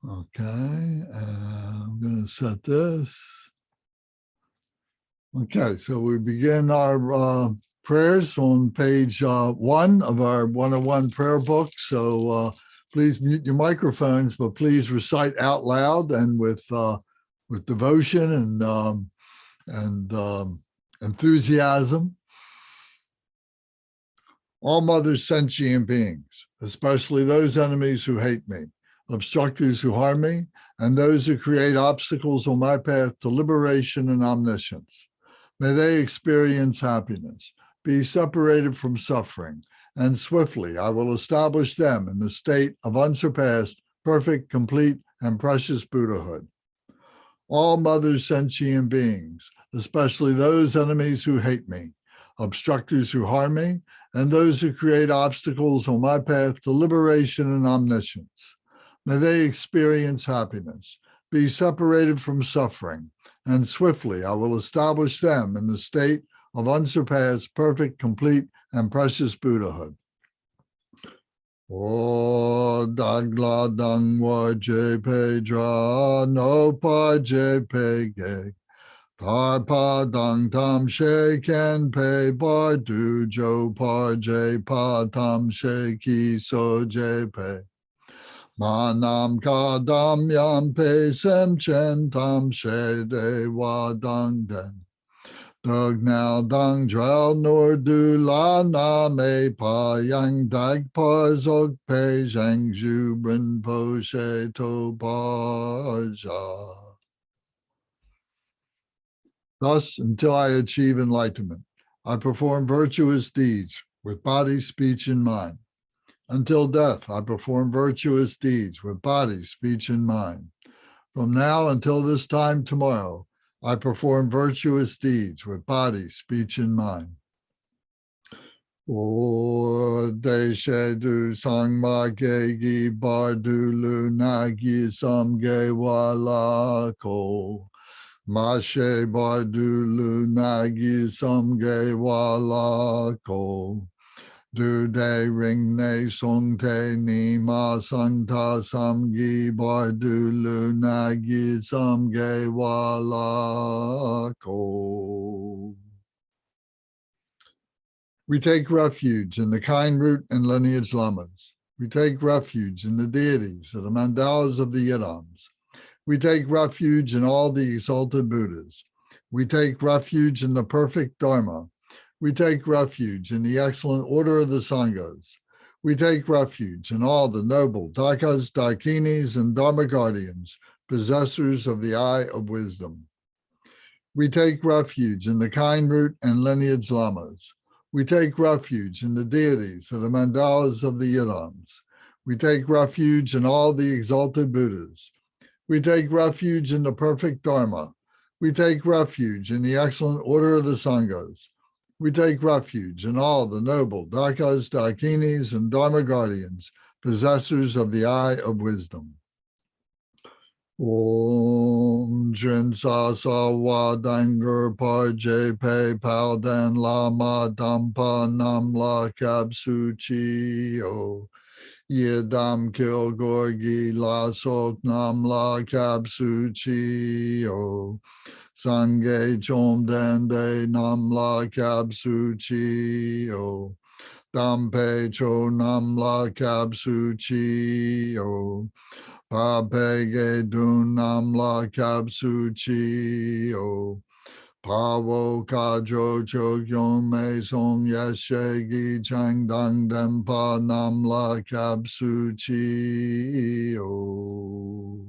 Okay, I'm going to set this. Okay, so we begin our prayers on page 1 of our 101 prayer book. So please mute your microphones, but please recite out loud and with devotion and enthusiasm. All mothers, sentient beings, especially those enemies who hate me, obstructors who harm me, and those who create obstacles on my path to liberation and omniscience. May they experience happiness, be separated from suffering, and swiftly I will establish them in the state of unsurpassed, perfect, complete, and precious Buddhahood. All mothers, sentient beings, especially those enemies who hate me, obstructors who harm me, and those who create obstacles on my path to liberation and omniscience. May they experience happiness, be separated from suffering, and swiftly I will establish them in the state of unsurpassed, perfect, complete, and precious Buddhahood. O dagla dangwa jepe dra no pa jepe ge tar pa dang tam she ken pe bar du jo par je pa tam she ki so jepe manam ka dam yam pe sem chen tam she de wa dang den Dug now dang drel nor du la na me pa yang dag pa zog pe zhang zhu brin po she to pa ja. Thus, until I achieve enlightenment, I perform virtuous deeds with body, speech, and mind. Until death, I perform virtuous deeds with body, speech, and mind. From now until this time tomorrow, I perform virtuous deeds with body, speech, and mind. O de she du sang ma ge gi bar du lu na gi sam ge wa la ko. Ma she bar du lu na gi sam ge wa la ko. Du de ring ne song te ni ma sang ta sam gi bar du lu na gi sam ge wa la ko. We take refuge in the kind root and lineage lamas. We take refuge in the deities of the mandalas of the yidams. We take refuge in all the exalted Buddhas. We take refuge in the perfect Dharma. We take refuge in the excellent order of the Sanghas. We take refuge in all the noble Dakas, Dakinis, and Dharma guardians, possessors of the eye of wisdom. We take refuge in the kind root and lineage lamas. We take refuge in the deities of the mandalas of the yidams. We take refuge in all the exalted Buddhas. We take refuge in the perfect Dharma. We take refuge in the excellent order of the Sanghas. We take refuge in all the noble Dakas, Dakinis, and Dharma guardians, possessors of the eye of wisdom. Om Drin Sa Sa Wa Dangur Par Je Pe Pao Dan La Ma Dampa Nam La Kab Su Chi O Ye Dam Kil Gorgi La Sok Nam La Kab Su Chi O Sangye Chom Den De Nam La Kab Su Chi O Dam Pe Cho Nam La Kab Su Chi O Pa Pe Ge Dun Nam La Kab Su Chi O Pa Wo Ka Jo Cho Kyon Me Song Yes She Gi Chang Dang Dem Pa Nam La Kab Su Chi O.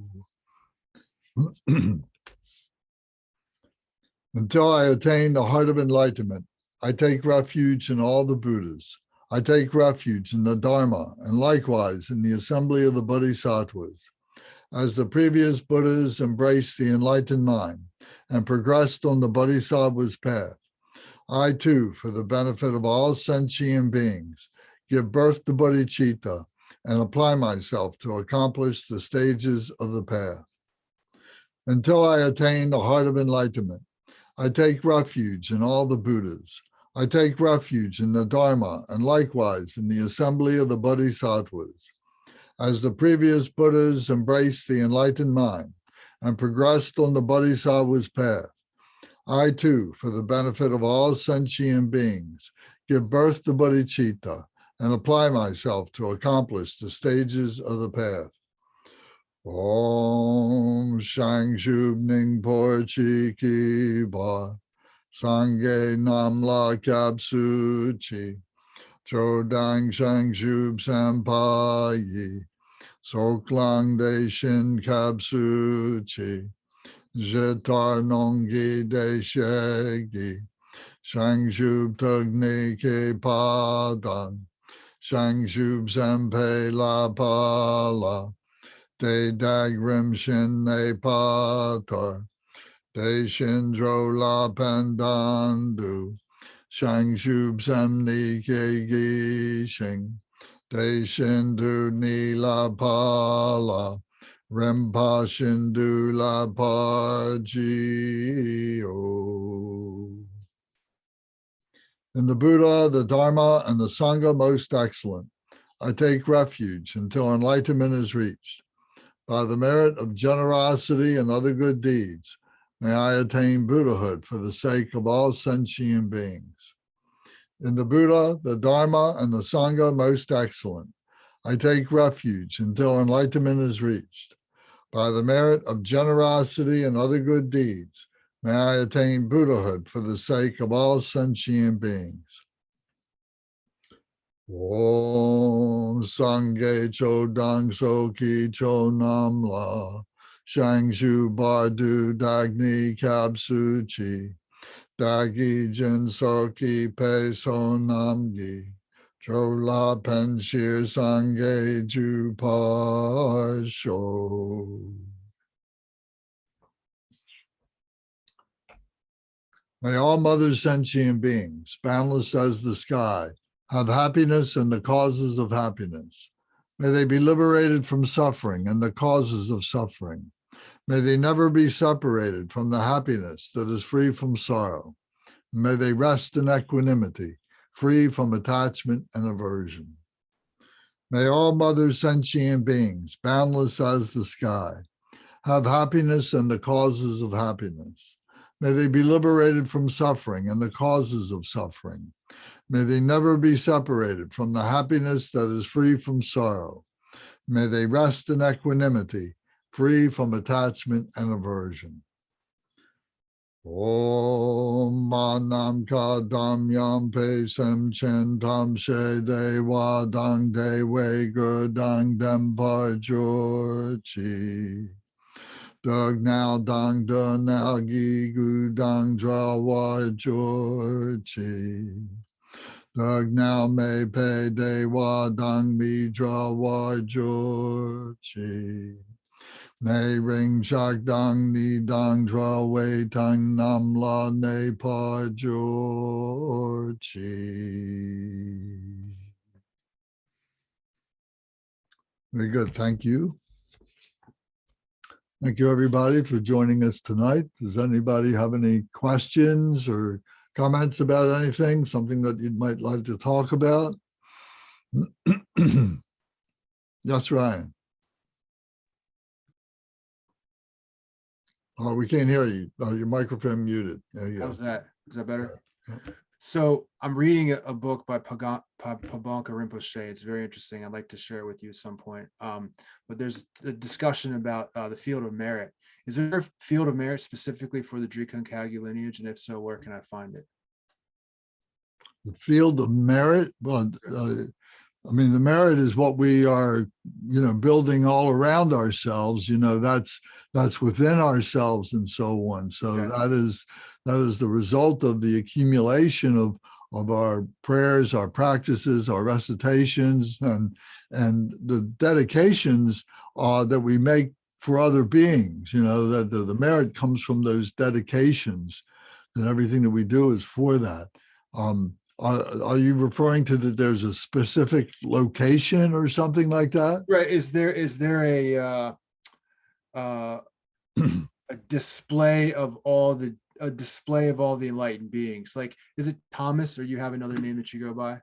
Until I attain the heart of enlightenment, I take refuge in all the Buddhas. I take refuge in the Dharma and likewise in the assembly of the Bodhisattvas. As the previous Buddhas embraced the enlightened mind and progressed on the Bodhisattva's path, I too, for the benefit of all sentient beings, give birth to bodhicitta and apply myself to accomplish the stages of the path. Until I attain the heart of enlightenment, I take refuge in all the Buddhas. I take refuge in the Dharma and likewise in the assembly of the Bodhisattvas. As the previous Buddhas embraced the enlightened mind and progressed on the Bodhisattva's path, I too, for the benefit of all sentient beings, give birth to bodhicitta and apply myself to accomplish the stages of the path. Om Shang Shub Ning Por Chi Ki Ba Sangye Nam La Kap Su Chi Chodang Shang Shub Sampa Yi Soklang De Shin Kap Su Chi Jitar Nongi De Shegi Shang Shub Tugni Ke Padang Shang Shub Sampe La Pala De Dagrim Shin Ne Patar De Shindro La Pandandu Shang Shub Samni Ke Gishing De Shindu Ni La Pala Rempa Shindu La Pajio. In the Buddha, the Dharma, and the Sangha most excellent, I take refuge until enlightenment is reached. By the merit of generosity and other good deeds, may I attain Buddhahood for the sake of all sentient beings. In the Buddha, the Dharma, and the Sangha most excellent, I take refuge until enlightenment is reached. By the merit of generosity and other good deeds, may I attain Buddhahood for the sake of all sentient beings. Om Sangye Chodang Soki Cho Nam La Shang Shu Bardu Dagni Kapsu Chi Dagi Jin Soki Pe So Nam Gi Cho La Pen Shir Sangye Ju Par Sho. May all mother sentient beings, boundless as the sky, have happiness and the causes of happiness. May they be liberated from suffering and the causes of suffering. May they never be separated from the happiness that is free from sorrow. May they rest in equanimity, free from attachment and aversion. May all mother sentient beings, boundless as the sky, have happiness and the causes of happiness. May they be liberated from suffering and the causes of suffering. May they never be separated from the happiness that is free from sorrow. May they rest in equanimity, free from attachment and aversion. Om Manam Ka Dam Yam Pe Sem Chen Tam She De Wa Dang De Wei Gur Dang Dem Par Jor Chi Dug Now Dang Da Now Gi Gu Dang Dra Wa Jor Chi Dug Now Me Pe De Wa Dang Mi Dra Wa Jor Chi Ne Ring Shak Dang Ni Dang Dra Wei Tang Nam La Ne Pa Jor Chi. Very good. Thank you. Thank you, everybody, for joining us tonight. Does anybody have any questions or comments about anything, something that you might like to talk about? Yes, Ryan. Oh, we can't hear you. Oh, your microphone muted. There you go. How's that? Is that better? Yeah. So I'm reading a book by Pabanka Rinpoche. It's very interesting. I'd like to share it with you at some point. But there's a discussion about the field of merit. Is there a field of merit specifically for the Drekonkagu lineage? And if so, where can I find it? The field of merit? Well, I mean, the merit is what we are, building all around ourselves. That's within ourselves and so on. So that is the result of the accumulation of our prayers, our practices, our recitations, and the dedications that we make for other beings. That the merit comes from those dedications, and everything that we do is for that. Are you referring to that there's a specific location or something like that? Right. Is there a display of all the enlightened beings? Like, is it Thomas, or you have another name that you go by?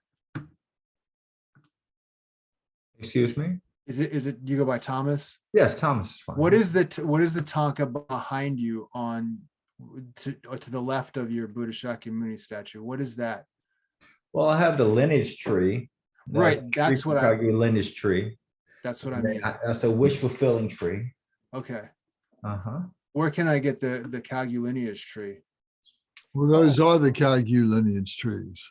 Excuse me? Is it you go by Thomas? Yes, Thomas is fine. What is the tanka behind you on to the left of your Buddha Shakyamuni statue? What is that? Well, I have the lineage tree. Right, that's what I- Drekonkagu lineage tree. That's what I mean. That's a wish fulfilling tree. Okay. Uh-huh. Where can I get the Kagu lineage tree? Well, those are the Kagu lineage trees.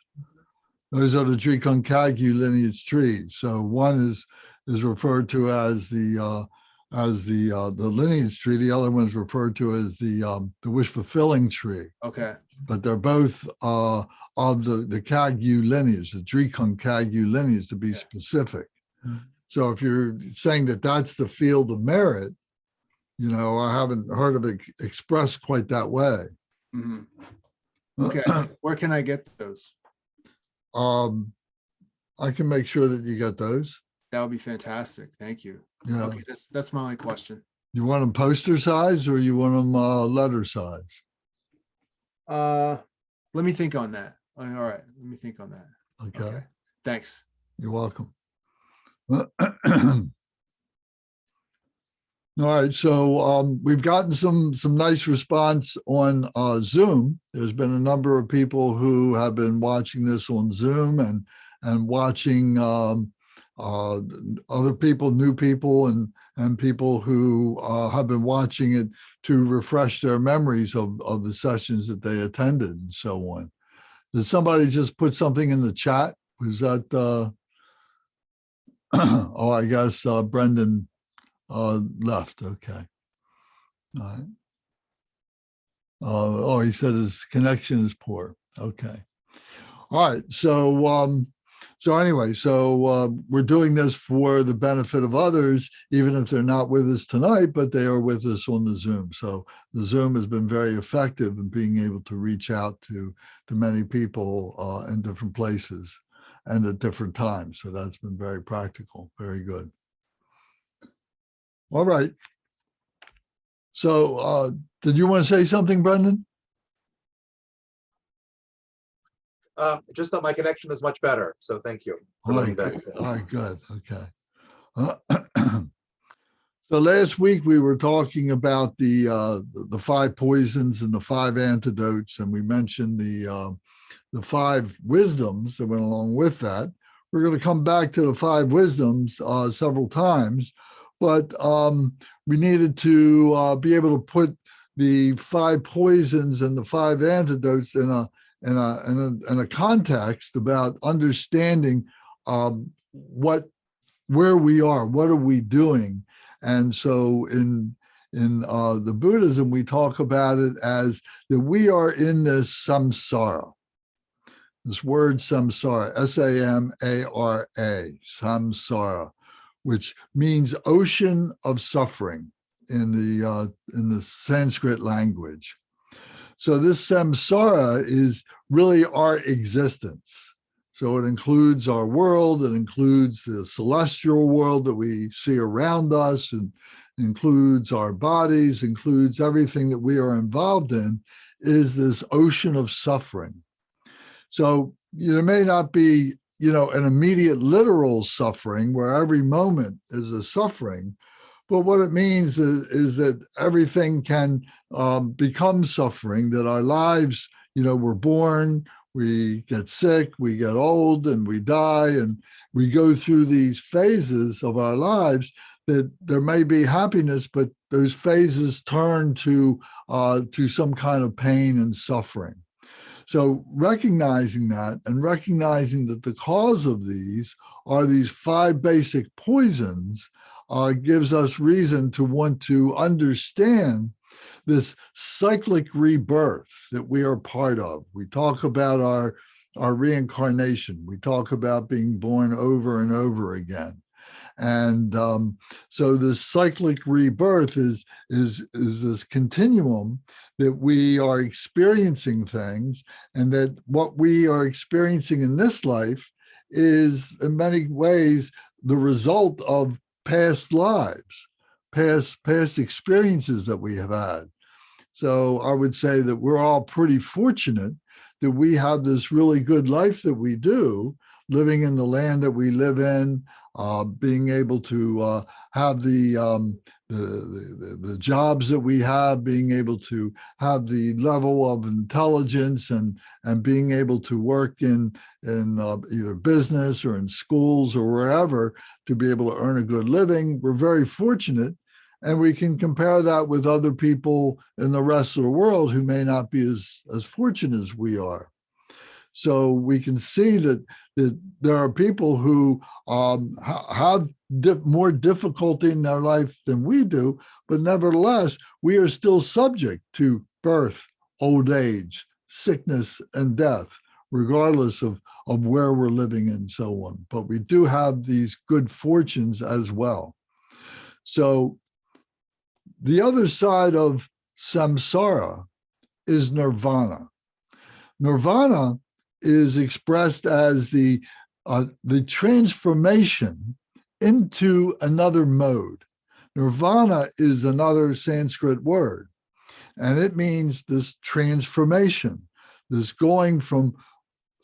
Those are the Drekonkagu lineage trees. So one is referred to as the lineage tree. The other one is referred to as the wish fulfilling tree. Okay. But they're both of the Kagu lineage, the Drekonkagu lineage, to be specific. So if you're saying that that's the field of merit, I haven't heard of it expressed quite that way. Mm-hmm. Okay. Where can I get those? I can make sure that you get those. That would be fantastic. Thank you. Yeah. Okay, that's my only question. You want them poster size or you want them letter size? Let me think on that. All right. Let me think on that. Okay. Thanks. You're welcome. All right, so we've gotten some nice response on Zoom. There's been a number of people who have been watching this on Zoom and watching other people, new people, and people who have been watching it to refresh their memories of the sessions that they attended and so on. Did somebody just put something in the chat? Was that? Oh, I guess Brendan left. Okay. All right. Oh, he said his connection is poor. Okay. All right. So anyway, we're doing this for the benefit of others, even if they're not with us tonight, but they are with us on the Zoom. So the Zoom has been very effective in being able to reach out to many people in different places and at different times. So that's been very practical. Very good. All right. So did you want to say something, Brendan? Just that my connection is much better. So thank you for All letting right, me back. all right, good. Okay. So last week we were talking about the 5 poisons and the 5 antidotes, and we mentioned the 5 wisdoms that went along with that. We're going to come back to the 5 wisdoms several times, but we needed to be able to put the 5 poisons and the 5 antidotes in a context about understanding where we are, what are we doing. And so in the Buddhism, we talk about it as that we are in this samsara. This word samsara, S-A-M-A-R-A, samsara, which means ocean of suffering in the Sanskrit language. So this samsara is really our existence. So it includes our world, it includes the celestial world that we see around us, and includes our bodies, includes everything that we are involved in, is this ocean of suffering. So there may not be, an immediate literal suffering where every moment is a suffering, but what it means is that everything can become suffering, that our lives, we're born, we get sick, we get old, and we die, and we go through these phases of our lives that there may be happiness, but those phases turn to some kind of pain and suffering. So recognizing that and recognizing that the cause of these are these 5 basic poisons gives us reason to want to understand this cyclic rebirth that we are part of. We talk about our reincarnation. We talk about being born over and over again. And so this cyclic rebirth is this continuum that we are experiencing things, and that what we are experiencing in this life is in many ways the result of past lives, past experiences that we have had. So I would say that we're all pretty fortunate that we have this really good life that we do, living in the land that we live in, being able to have the jobs that we have, being able to have the level of intelligence and being able to work in either business or in schools or wherever to be able to earn a good living. We're very fortunate. And we can compare that with other people in the rest of the world who may not be as fortunate as we are. So we can see that there are people who have more difficulty in their life than we do, but nevertheless, we are still subject to birth, old age, sickness, and death, regardless of where we're living and so on. But we do have these good fortunes as well. So the other side of samsara is nirvana. Nirvana is expressed as the transformation into another mode. Nirvana is another Sanskrit word, and it means this transformation, this going from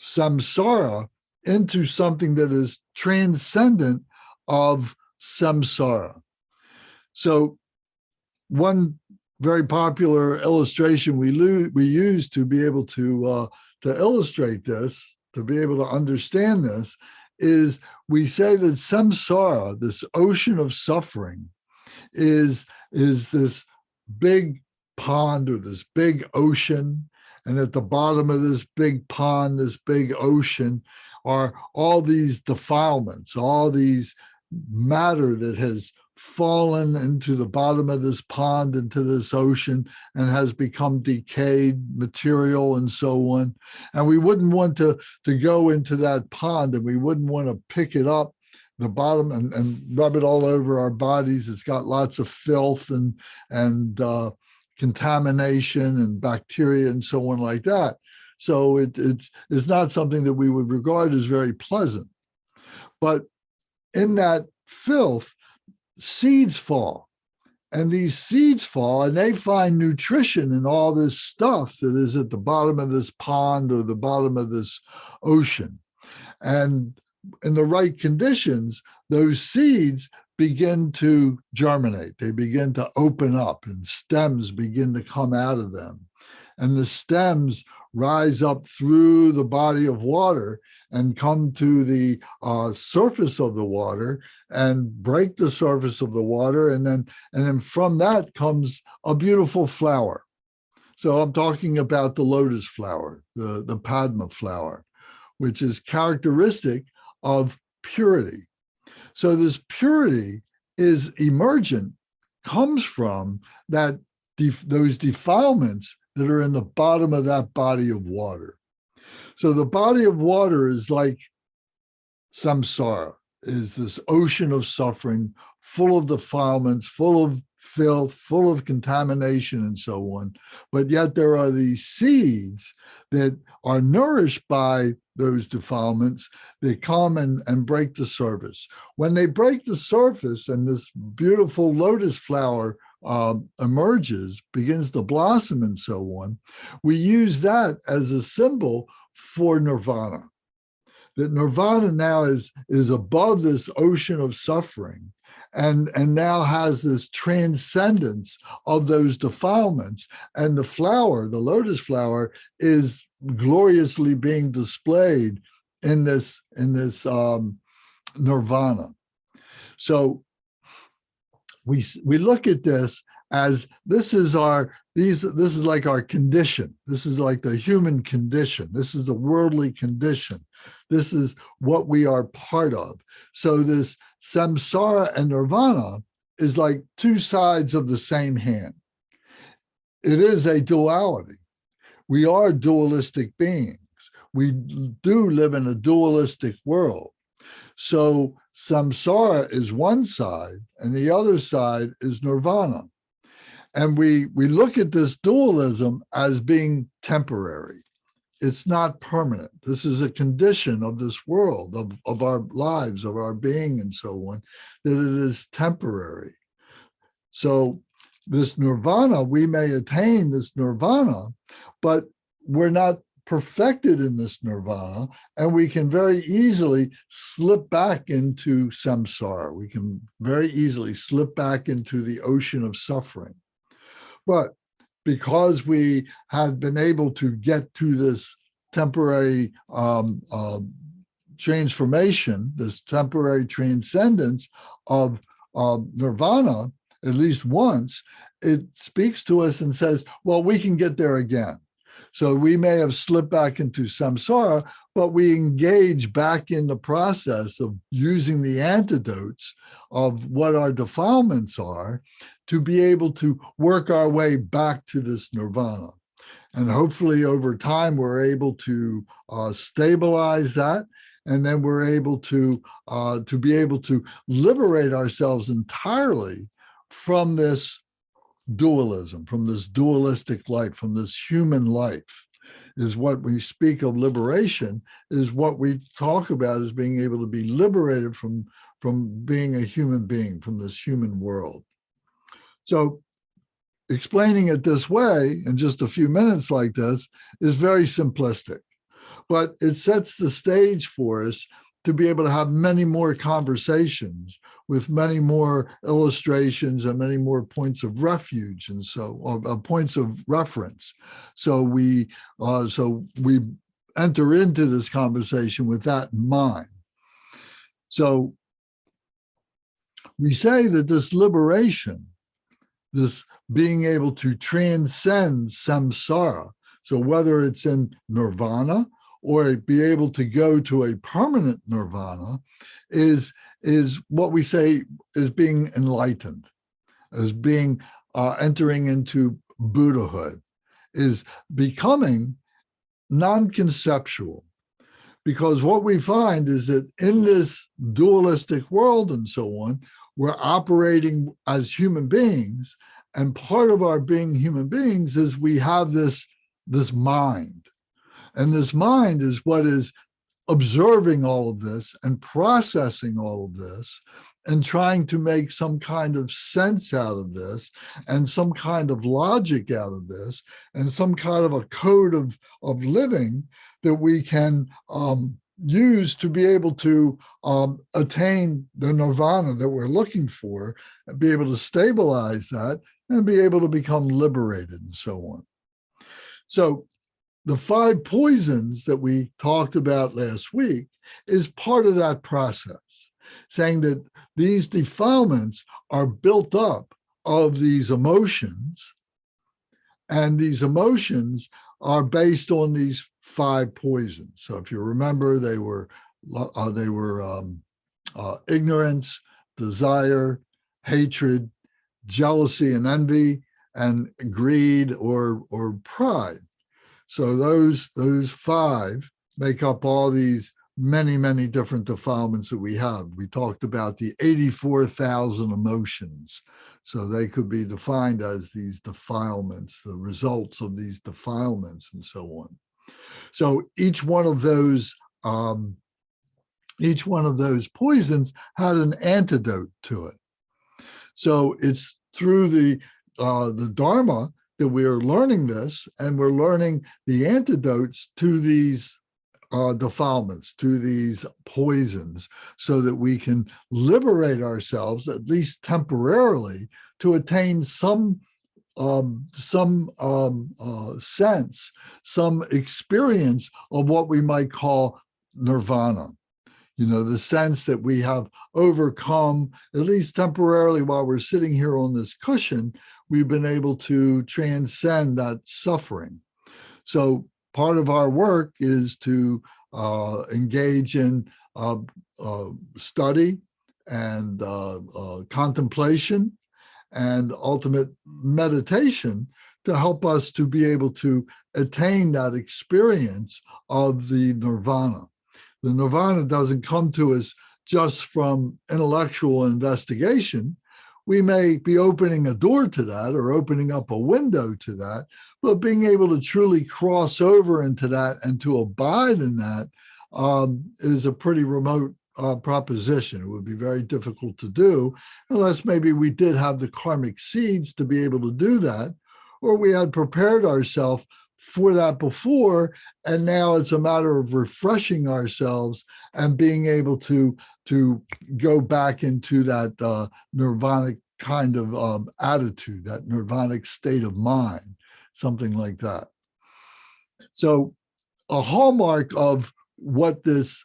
samsara into something that is transcendent of samsara. So one very popular illustration we use to be able to illustrate this, to be able to understand this, is we say that samsara, this ocean of suffering, is this big pond or this big ocean. And at the bottom of this big pond, this big ocean, are all these defilements, all these matter that has fallen into the bottom of this pond, into this ocean, and has become decayed material and so on. And we wouldn't want to go into that pond, and we wouldn't want to pick it up, the bottom, and rub it all over our bodies. It's got lots of filth and contamination and bacteria and so on like that. So it's not something that we would regard as very pleasant. But in that filth, seeds fall, and these seeds fall and they find nutrition in all this stuff that is at the bottom of this pond or the bottom of this ocean. And in the right conditions, those seeds begin to germinate. They begin to open up and stems begin to come out of them. And the stems rise up through the body of water and come to the surface of the water and break the surface of the water. And then from that comes a beautiful flower. So I'm talking about the lotus flower, the Padma flower, which is characteristic of purity. So this purity is emergent, comes from those defilements that are in the bottom of that body of water. So the body of water is like samsara, is this ocean of suffering, full of defilements, full of filth, full of contamination and so on. But yet there are these seeds that are nourished by those defilements that come and break the surface. When they break the surface and this beautiful lotus flower emerges, begins to blossom and so on, we use that as a symbol for nirvana. That nirvana now is above this ocean of suffering and now has this transcendence of those defilements. And the flower, the lotus flower, is gloriously being displayed in this nirvana. So we look at this as this is like our condition. This is like the human condition. This is the worldly condition. This is what we are part of. So this samsara and nirvana is like two sides of the same hand. It is a duality. We are dualistic beings. We do live in a dualistic world. So samsara is one side and the other side is nirvana. And we look at this dualism as being temporary. It's not permanent. This is a condition of this world, of our lives, of our being and so on, that it is temporary. So this nirvana, we may attain this nirvana, but we're not perfected in this nirvana, and we can very easily slip back into samsara. We can very easily slip back into the ocean of suffering. But because we have been able to get to this temporary transformation, this temporary transcendence of nirvana, at least once, it speaks to us and says, well, we can get there again. So we may have slipped back into samsara, but we engage back in the process of using the antidotes of what our defilements are to be able to work our way back to this nirvana. And hopefully over time, we're able to stabilize that. And then we're able to be able to liberate ourselves entirely from this dualism, from this dualistic life, from this human life. Is what we speak of liberation, is what we talk about as being able to be liberated from being a human being, from this human world. So explaining it this way in just a few minutes like this is very simplistic, but it sets the stage for us to be able to have many more conversations with many more illustrations and many more points of refuge and points of reference. So we enter into this conversation with that in mind. So we say that this liberation, this being able to transcend samsara, so whether it's in nirvana or be able to go to a permanent nirvana, is what we say is being enlightened, as being entering into Buddhahood, is becoming non-conceptual. Because what we find is that in this dualistic world and so on, we're operating as human beings, and part of our being human beings is we have this mind. And this mind is what is observing all of this and processing all of this and trying to make some kind of sense out of this and some kind of logic out of this and some kind of a code of living that we can use to be able to attain the nirvana that we're looking for and be able to stabilize that and be able to become liberated and so on. So the 5 poisons that we talked about last week is part of that process, saying that these defilements are built up of these emotions, and these emotions are based on these 5 poisons. So if you remember, they were ignorance, desire, hatred, jealousy and envy, and greed or pride. So those 5 make up all these many different defilements that we have. We talked about the 84,000 emotions. So they could be defined as these defilements, the results of these defilements and so on. So each one of those poisons had an antidote to it. So it's through the Dharma that we are learning this, and we're learning the antidotes to these defilements, to these poisons, so that we can liberate ourselves, at least temporarily, to attain some sense, some experience of what we might call nirvana. You know, the sense that we have overcome, at least temporarily while we're sitting here on this cushion, we've been able to transcend that suffering. So part of our work is to engage in study and contemplation and ultimate meditation to help us to be able to attain that experience of the nirvana. The nirvana doesn't come to us just from intellectual investigation. We may be opening a door to that or opening up a window to that, but being able to truly cross over into that and to abide in that is a pretty remote proposition. It would be very difficult to do unless maybe we did have the karmic seeds to be able to do that, or we had prepared ourselves for that before, and now it's a matter of refreshing ourselves and being able to go back into that nirvanic kind of attitude, that nirvanic state of mind, something like that. So a hallmark of what this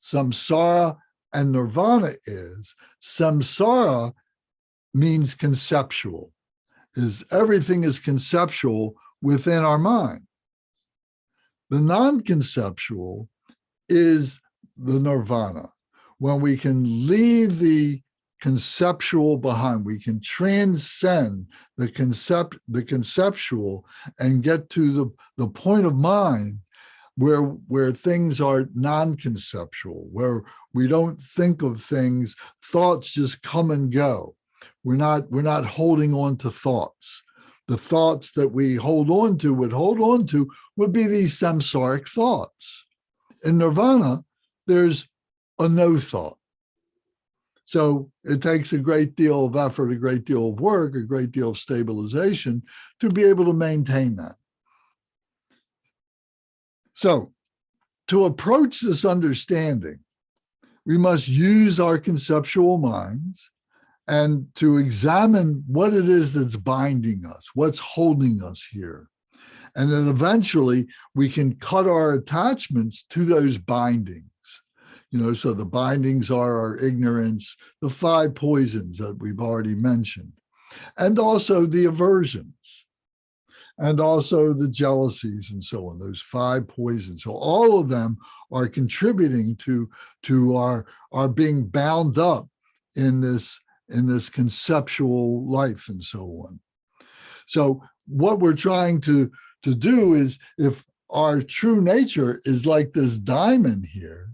samsara and nirvana is, samsara means conceptual, is everything is conceptual within our mind. The non-conceptual is the nirvana, when we can leave the conceptual behind, we can transcend the conceptual and get to the point of mind where things are non-conceptual, where we don't think of things, thoughts just come and go. We're not holding on to thoughts. The thoughts that we hold on to would be these samsaric thoughts. In nirvana, there's a no thought. So it takes a great deal of effort, a great deal of work, a great deal of stabilization to be able to maintain that. So to approach this understanding, we must use our conceptual minds and to examine what it is that's binding us, what's holding us here. And then eventually we can cut our attachments to those bindings. So the bindings are our ignorance, the 5 poisons that we've already mentioned, and also the aversions, and also the jealousies and so on, those 5 poisons. So all of them are contributing to our being bound up in this conceptual life and so on. So what we're trying to do is, if our true nature is like this diamond here,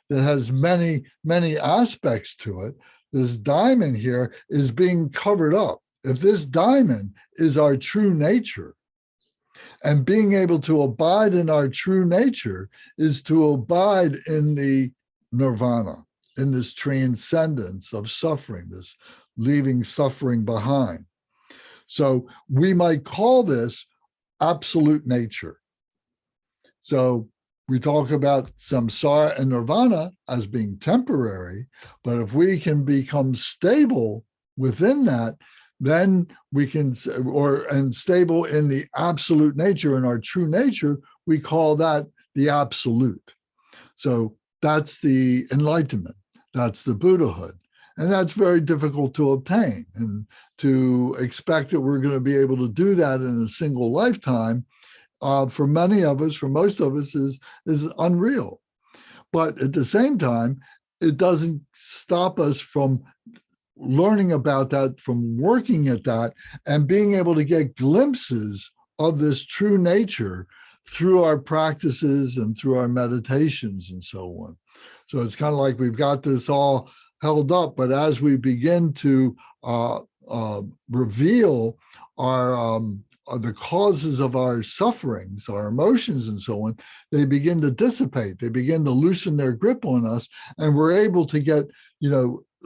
that has many, many aspects to it, this diamond here is being covered up. If this diamond is our true nature, and being able to abide in our true nature is to abide in the nirvana, in this transcendence of suffering, this leaving suffering behind. So we might call this absolute nature. So we talk about samsara and nirvana as being temporary, but if we can become stable within that, then we can, and stable in the absolute nature, in our true nature, we call that the absolute. So that's the enlightenment, that's the Buddhahood. And that's very difficult to obtain. And to expect that we're going to be able to do that in a single lifetime, for many of us, for most of us, is unreal. But at the same time, it doesn't stop us from learning about that, from working at that, and being able to get glimpses of this true nature through our practices and through our meditations and so on. So it's kind of like we've got this all held up, but as we begin to reveal the causes of our sufferings, our emotions and so on, they begin to dissipate, they begin to loosen their grip on us, and we're able to get,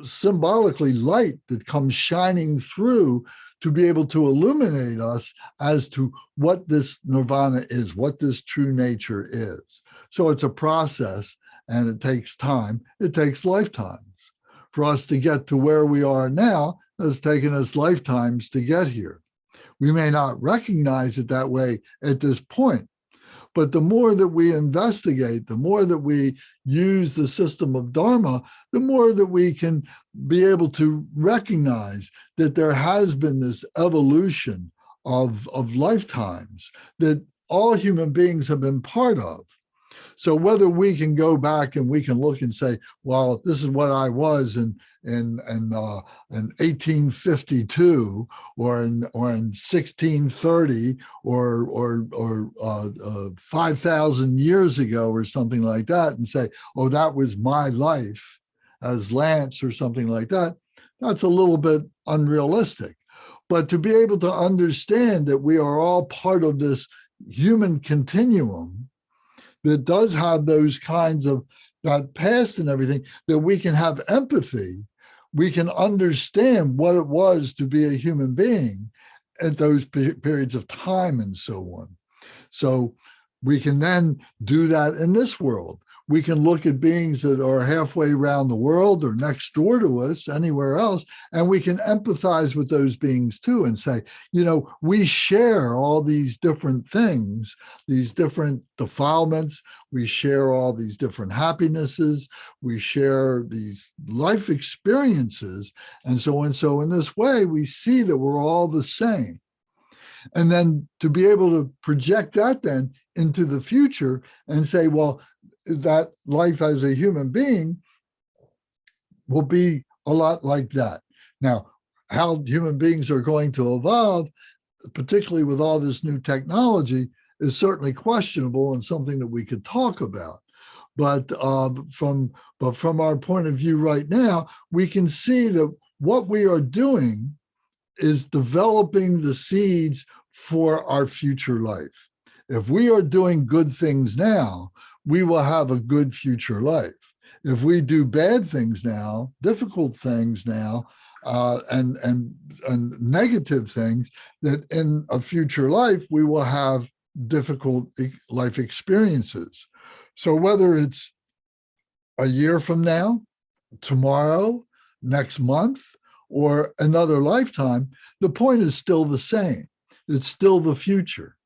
symbolically light that comes shining through to be able to illuminate us as to what this nirvana is, what this true nature is. So it's a process, and it takes time, it takes lifetimes. For us to get to where we are now, it's taken us lifetimes to get here. We may not recognize it that way at this point, but the more that we investigate, the more that we use the system of Dharma, the more that we can be able to recognize that there has been this evolution of lifetimes that all human beings have been part of. So whether we can go back and we can look and say, well, this is what I was in 1852 or in 1630 or 5,000 years ago or something like that, and say, oh, that was my life as Lance or something like that, that's a little bit unrealistic. But to be able to understand that we are all part of this human continuum that does have those kinds of that past and everything, that we can have empathy, we can understand what it was to be a human being at those periods of time and so on. So we can then do that in this world. We can look at beings that are halfway around the world or next door to us, anywhere else, and we can empathize with those beings too and say, we share all these different things, these different defilements. We share all these different happinesses. We share these life experiences and so on. So in this way, we see that we're all the same. And then to be able to project that then into the future and say, well, that life as a human being will be a lot like that. Now, how human beings are going to evolve, particularly with all this new technology, is certainly questionable and something that we could talk about. But from our point of view right now, we can see that what we are doing is developing the seeds for our future life. If we are doing good things now, we will have a good future life. If we do bad things now, difficult things now, and negative things, that in a future life, we will have difficult life experiences. So whether it's a year from now, tomorrow, next month, or another lifetime, the point is still the same. It's still the future.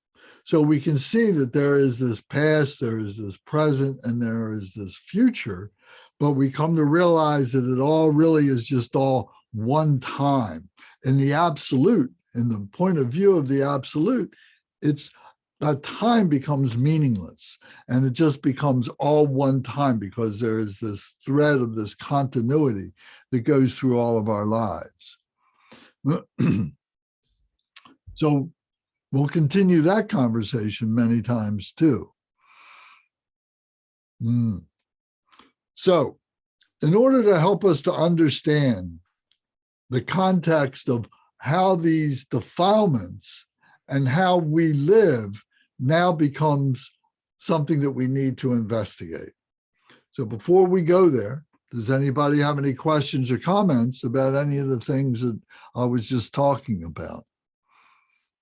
So we can see that there is this past, there is this present, and there is this future, but we come to realize that it all really is just all one time. In the absolute, in the point of view of the absolute, it's that time becomes meaningless, and it just becomes all one time because there is this thread of this continuity that goes through all of our lives. So we'll continue that conversation many times too. So in order to help us to understand the context of how these defilements and how we live now becomes something that we need to investigate. So before we go there, does anybody have any questions or comments about any of the things that I was just talking about?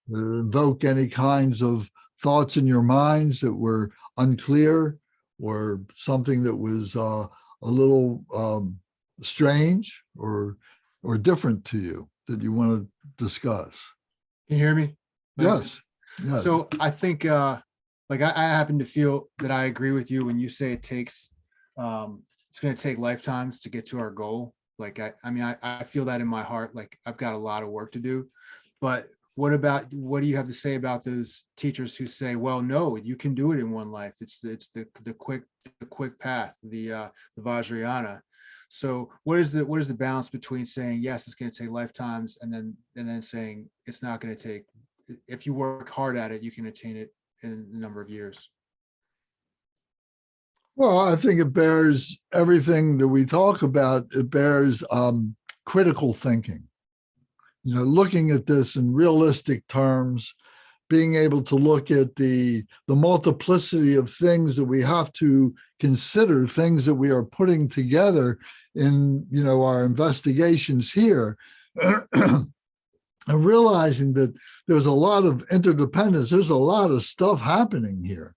Invoke any kinds of thoughts in your minds that were unclear or something that was a little strange or different to you that you want to discuss? Can you hear me? Yes. Yes. So I think I happen to feel that I agree with you when you say it takes it's going to take lifetimes to get to our goal. Like I feel that in my heart. Like I've got a lot of work to do. But what do you have to say about those teachers who say, well, no, you can do it in one life. It's the quick path, the Vajrayana. So what is the balance between saying, yes, it's going to take lifetimes, and then saying it's not going to take, if you work hard at it, you can attain it in a number of years? Well, I think it bears everything that we talk about. It bears critical thinking. Looking at this in realistic terms, being able to look at the multiplicity of things that we have to consider, things that we are putting together in, our investigations here, and realizing that there's a lot of interdependence. There's a lot of stuff happening here.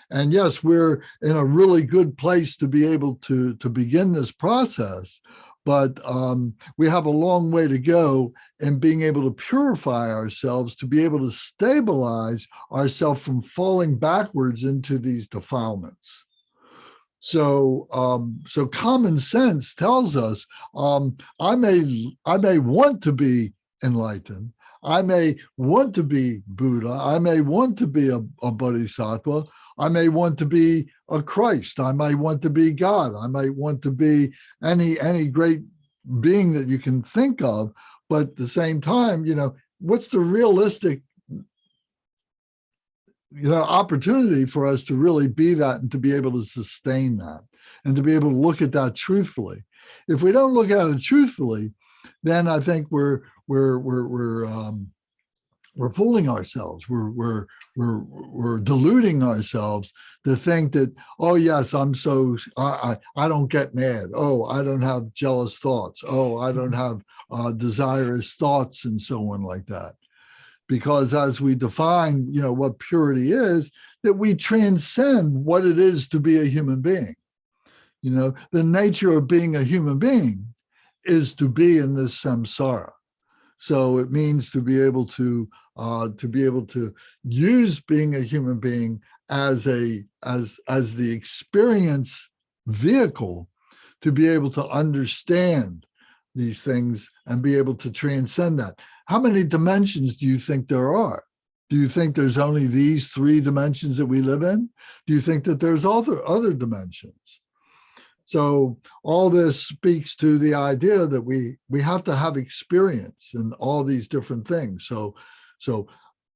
And yes, we're in a really good place to be able to begin this process. But we have a long way to go in being able to purify ourselves, to be able to stabilize ourselves from falling backwards into these defilements. So common sense tells us I may want to be enlightened. I may want to be Buddha. I may want to be a Bodhisattva. I may want to be a Christ. I might want to be God. I might want to be any great being that you can think of. But at the same time, what's the realistic, opportunity for us to really be that and to be able to sustain that and to be able to look at that truthfully? If we don't look at it truthfully, then I think we're fooling ourselves. We're deluding ourselves to think that, oh yes, I don't get mad. Oh, I don't have jealous thoughts. Oh, I don't have desirous thoughts and so on like that. because as we define, what purity is, that we transcend what it is to be a human being. The nature of being a human being is to be in this samsara. So it means to be able to use being a human being as the experience vehicle to be able to understand these things and be able to transcend that. How many dimensions do you think there are? Do you think there's only these 3 dimensions that we live in? Do you think that there's other dimensions? So all this speaks to the idea that we have to have experience in all these different things. So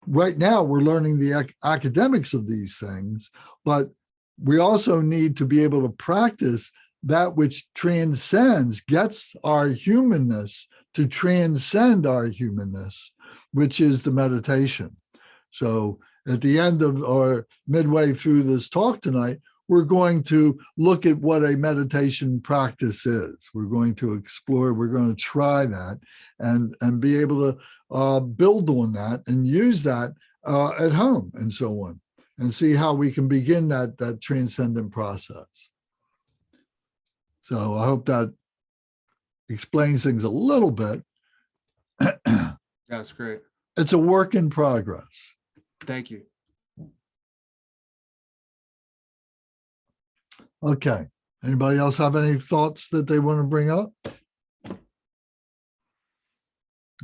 right now we're learning the academics of these things, but we also need to be able to practice that which transcends, gets our humanness to transcend our humanness, which is the meditation. So at the end of, or midway through this talk tonight, we're going to look at what a meditation practice is. We're going to explore, we're going to try that and be able to build on that and use that at home and so on, and see how we can begin that transcendent process. So I hope that explains things a little bit. That's great. It's a work in progress. Thank you. Okay. Anybody else have any thoughts that they want to bring up?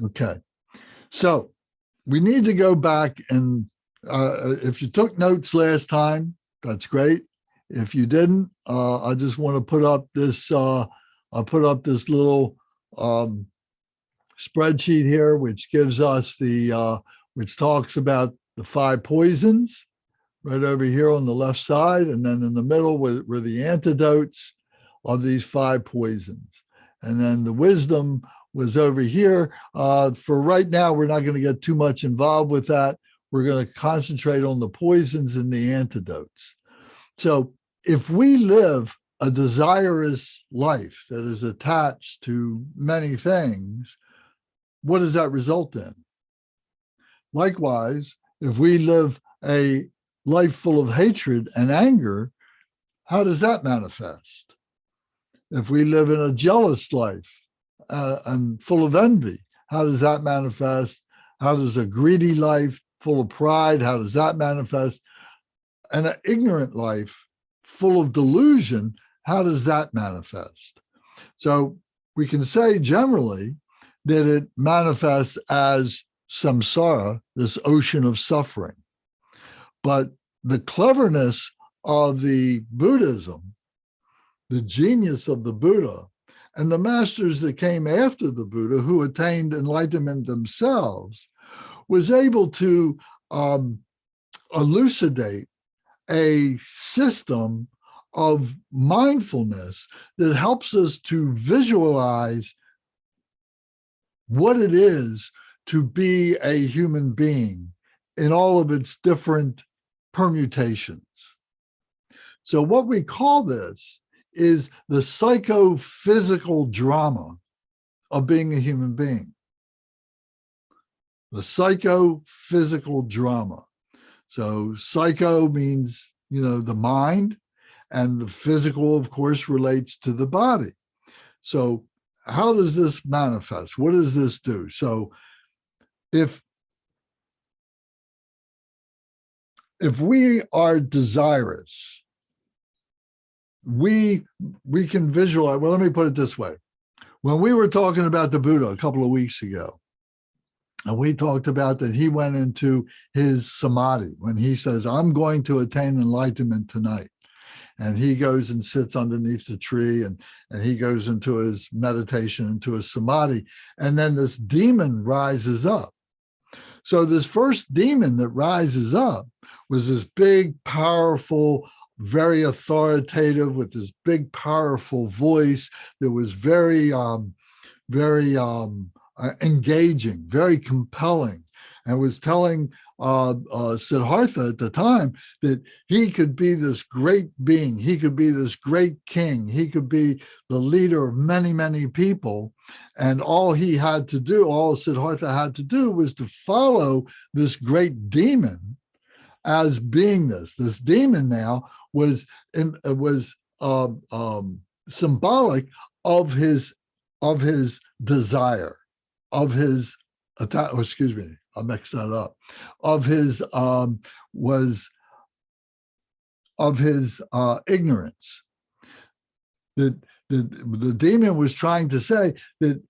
Okay. So we need to go back and if you took notes last time, that's great. If you didn't, I just want to put up this, I'll put up this little spreadsheet here, which gives us which talks about the 5 poisons right over here on the left side. And then in the middle were the antidotes of these 5 poisons. And then the wisdom was over here. For right now, we're not going to get too much involved with that. We're going to concentrate on the poisons and the antidotes. So if we live a desirous life that is attached to many things, what does that result in? Likewise, if we live a life full of hatred and anger, how does that manifest? If we live in a jealous life and full of envy, how does that manifest? How does a greedy life full of pride, how does that manifest? And an ignorant life full of delusion, how does that manifest? So we can say generally that it manifests as samsara, this ocean of suffering. But the cleverness of the Buddhism, the genius of the Buddha, and the masters that came after the Buddha who attained enlightenment themselves, was able to elucidate a system of mindfulness that helps us to visualize what it is to be a human being in all of its different permutations. So what we call this is the psychophysical drama of being a human being. The psychophysical drama. So psycho means, the mind, and the physical, of course, relates to the body. So how does this manifest? What does this do? So if we are desirous, we can visualize. Well, let me put it this way. When we were talking about the Buddha a couple of weeks ago, and we talked about that he went into his samadhi when he says, I'm going to attain enlightenment tonight. And he goes and sits underneath the tree and he goes into his meditation, into his samadhi. And then this demon rises up. So this first demon that rises up was this big, powerful, very authoritative, with this big, powerful voice that was very engaging, very compelling. and was telling Siddhartha at the time that he could be this great being, he could be this great king, he could be the leader of many, many people. And all he had to do, all Siddhartha had to do was to follow this great demon as being this. This demon now was symbolic of his desire, of his attack. Excuse me, I mixed that up. Of his ignorance. The demon was trying to say that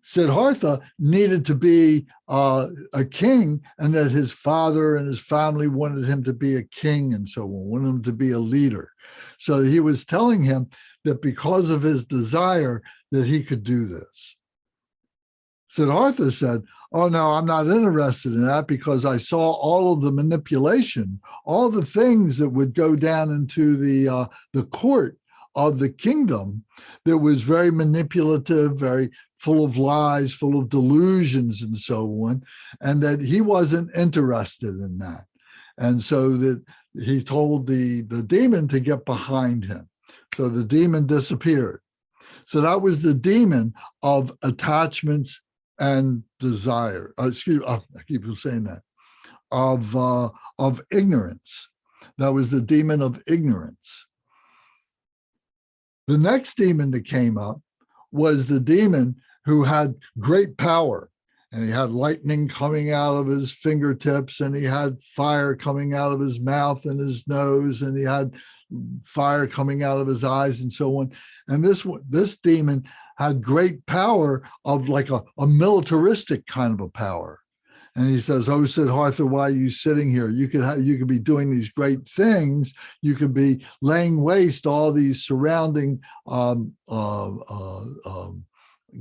Siddhartha needed to be a king, and that his father and his family wanted him to be a king, and so on, wanted him to be a leader. So he was telling him that because of his desire that he could do this. Siddhartha said, oh no, I'm not interested in that, because I saw all of the manipulation, all the things that would go down into the court of the kingdom that was very manipulative, very full of lies, full of delusions and so on, and that he wasn't interested in that. And so that he told the demon to get behind him. So the demon disappeared. So that was the demon of attachments and desire. I keep saying that. Of ignorance. That was the demon of ignorance. The next demon that came up was the demon who had great power, and he had lightning coming out of his fingertips, and he had fire coming out of his mouth and his nose, and he had fire coming out of his eyes and so on. And this demon had great power of like a militaristic kind of a power. And he says, oh, Siddhartha, why are you sitting here? You could be doing these great things. You could be laying waste all these surrounding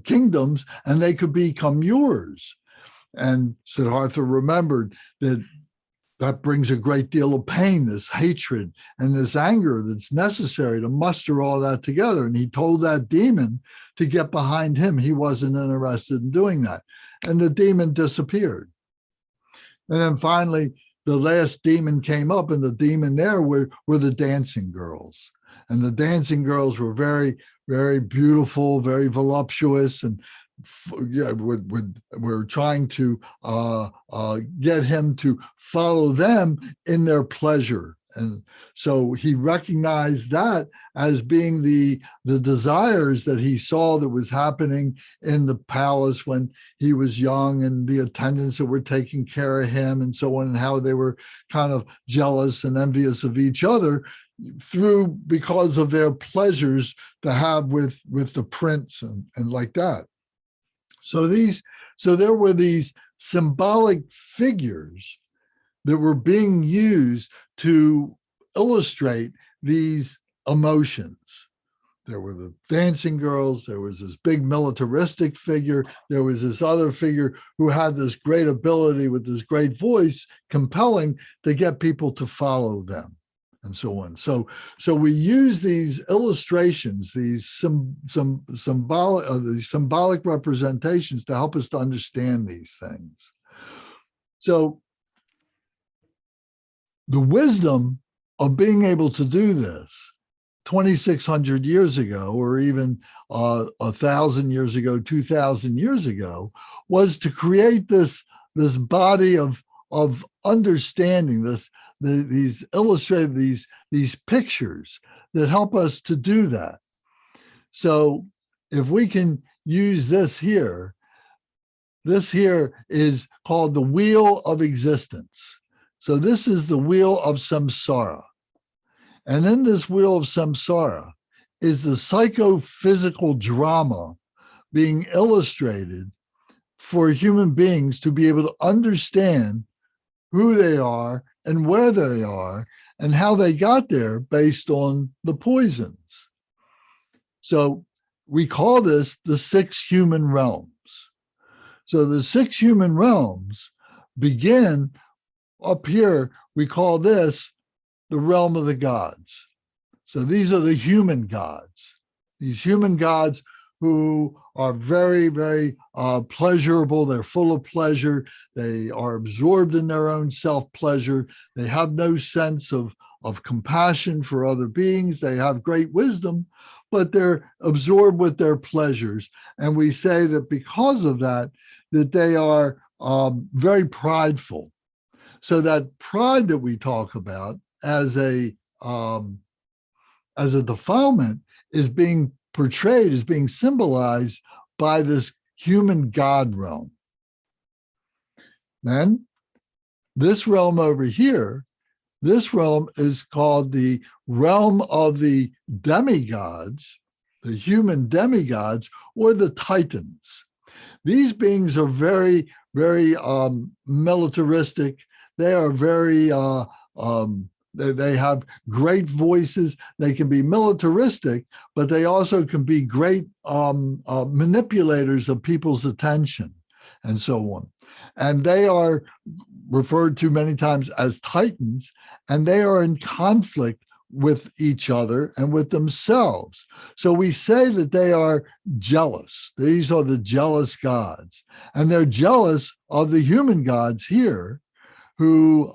kingdoms, and they could become yours. And Siddhartha remembered that brings a great deal of pain, this hatred and this anger that's necessary to muster all that together. And he told that demon to get behind him. He wasn't interested in doing that. And the demon disappeared. And then finally, the last demon came up, and the demon there were the dancing girls. And the dancing girls were very, very beautiful, very voluptuous, and we're trying to get him to follow them in their pleasure. And so he recognized that as being the desires that he saw that was happening in the palace when he was young, and the attendants that were taking care of him and so on, and how they were kind of jealous and envious of each other because of their pleasures to have with the prince and like that. So there were these symbolic figures that were being used to illustrate these emotions. There were the dancing girls, there was this big militaristic figure, there was this other figure who had this great ability with this great voice, compelling to get people to follow them, and so on. So we use these illustrations, these symbolic representations to help us to understand these things. So the wisdom of being able to do this 2,600 years ago, or even 1,000 years ago, 2,000 years ago, was to create this body of understanding, these illustrated, these pictures that help us to do that. So if we can use this here is called the wheel of existence. So this is the wheel of samsara. And in this wheel of samsara is the psychophysical drama being illustrated for human beings to be able to understand who they are and where they are and how they got there based on the poisons. So we call this the 6 human realms. So the 6 human realms begin up here. We call this the realm of the gods. So these are the human gods. These human gods who are very, very pleasurable. They're full of pleasure. They are absorbed in their own self-pleasure. They have no sense of compassion for other beings. They have great wisdom, but they're absorbed with their pleasures. And we say that because of that, that they are very prideful. So that pride that we talk about as a defilement is being portrayed, is being symbolized by this human God realm. Then this realm over here, this realm is called the realm of the demigods, the human demigods, or the titans. These beings are very, very militaristic. They are very, they have great voices. They can be militaristic, but they also can be great manipulators of people's attention and so on. And they are referred to many times as titans, and they are in conflict with each other and with themselves. So we say that they are jealous. These are the jealous gods, and they're jealous of the human gods here who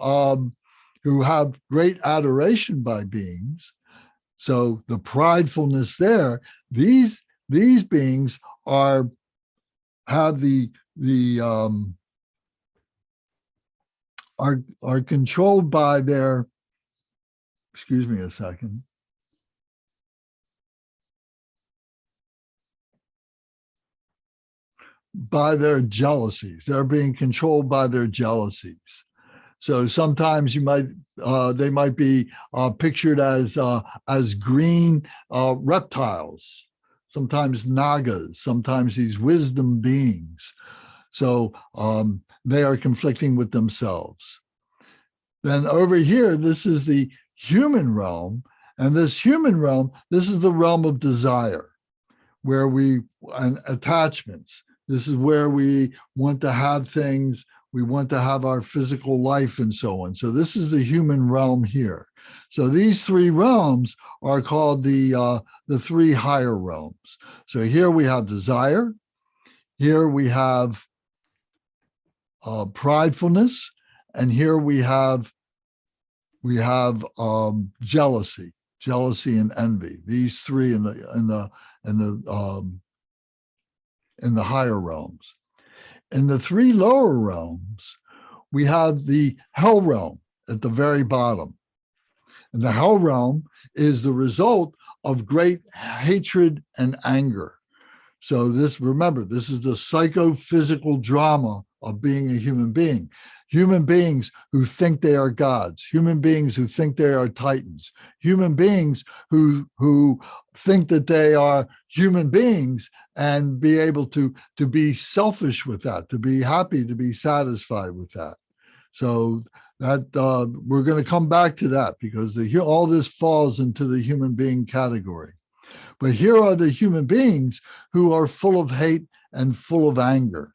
have great adoration by beings. So the pridefulness there, these beings are controlled by their, excuse me a second. By their jealousies. They're being controlled by their jealousies. So sometimes they might be pictured as green reptiles, sometimes nagas, sometimes these wisdom beings. So they are conflicting with themselves. Then over here, this is the human realm, and this human realm, this is the realm of desire, where and attachments. This is where we want to have things. We want to have our physical life and so on. So this is the human realm here. So these three realms are called the three higher realms. So here we have desire. Here we have pridefulness, and here we have jealousy and envy. These three in the higher realms. In the three lower realms, we have the hell realm at the very bottom. And the hell realm is the result of great hatred and anger. So remember, this is the psychophysical drama of being a human being. Human beings who think they are gods, human beings who think they are titans, human beings who think that they are human beings and be able to be selfish with that, to be happy, to be satisfied with that. So that we're going to come back to that because all this falls into the human being category. But here are the human beings who are full of hate and full of anger.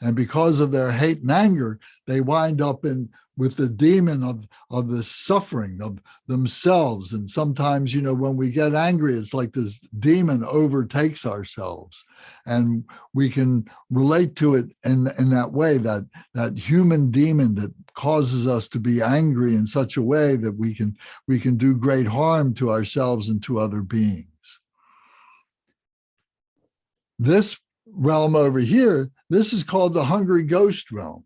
And because of their hate and anger, they wind up with the demon of the suffering of themselves. And sometimes, when we get angry, it's like this demon overtakes ourselves. And we can relate to it in that way, that human demon that causes us to be angry in such a way that we can do great harm to ourselves and to other beings. This realm over here, this is called the hungry ghost realm.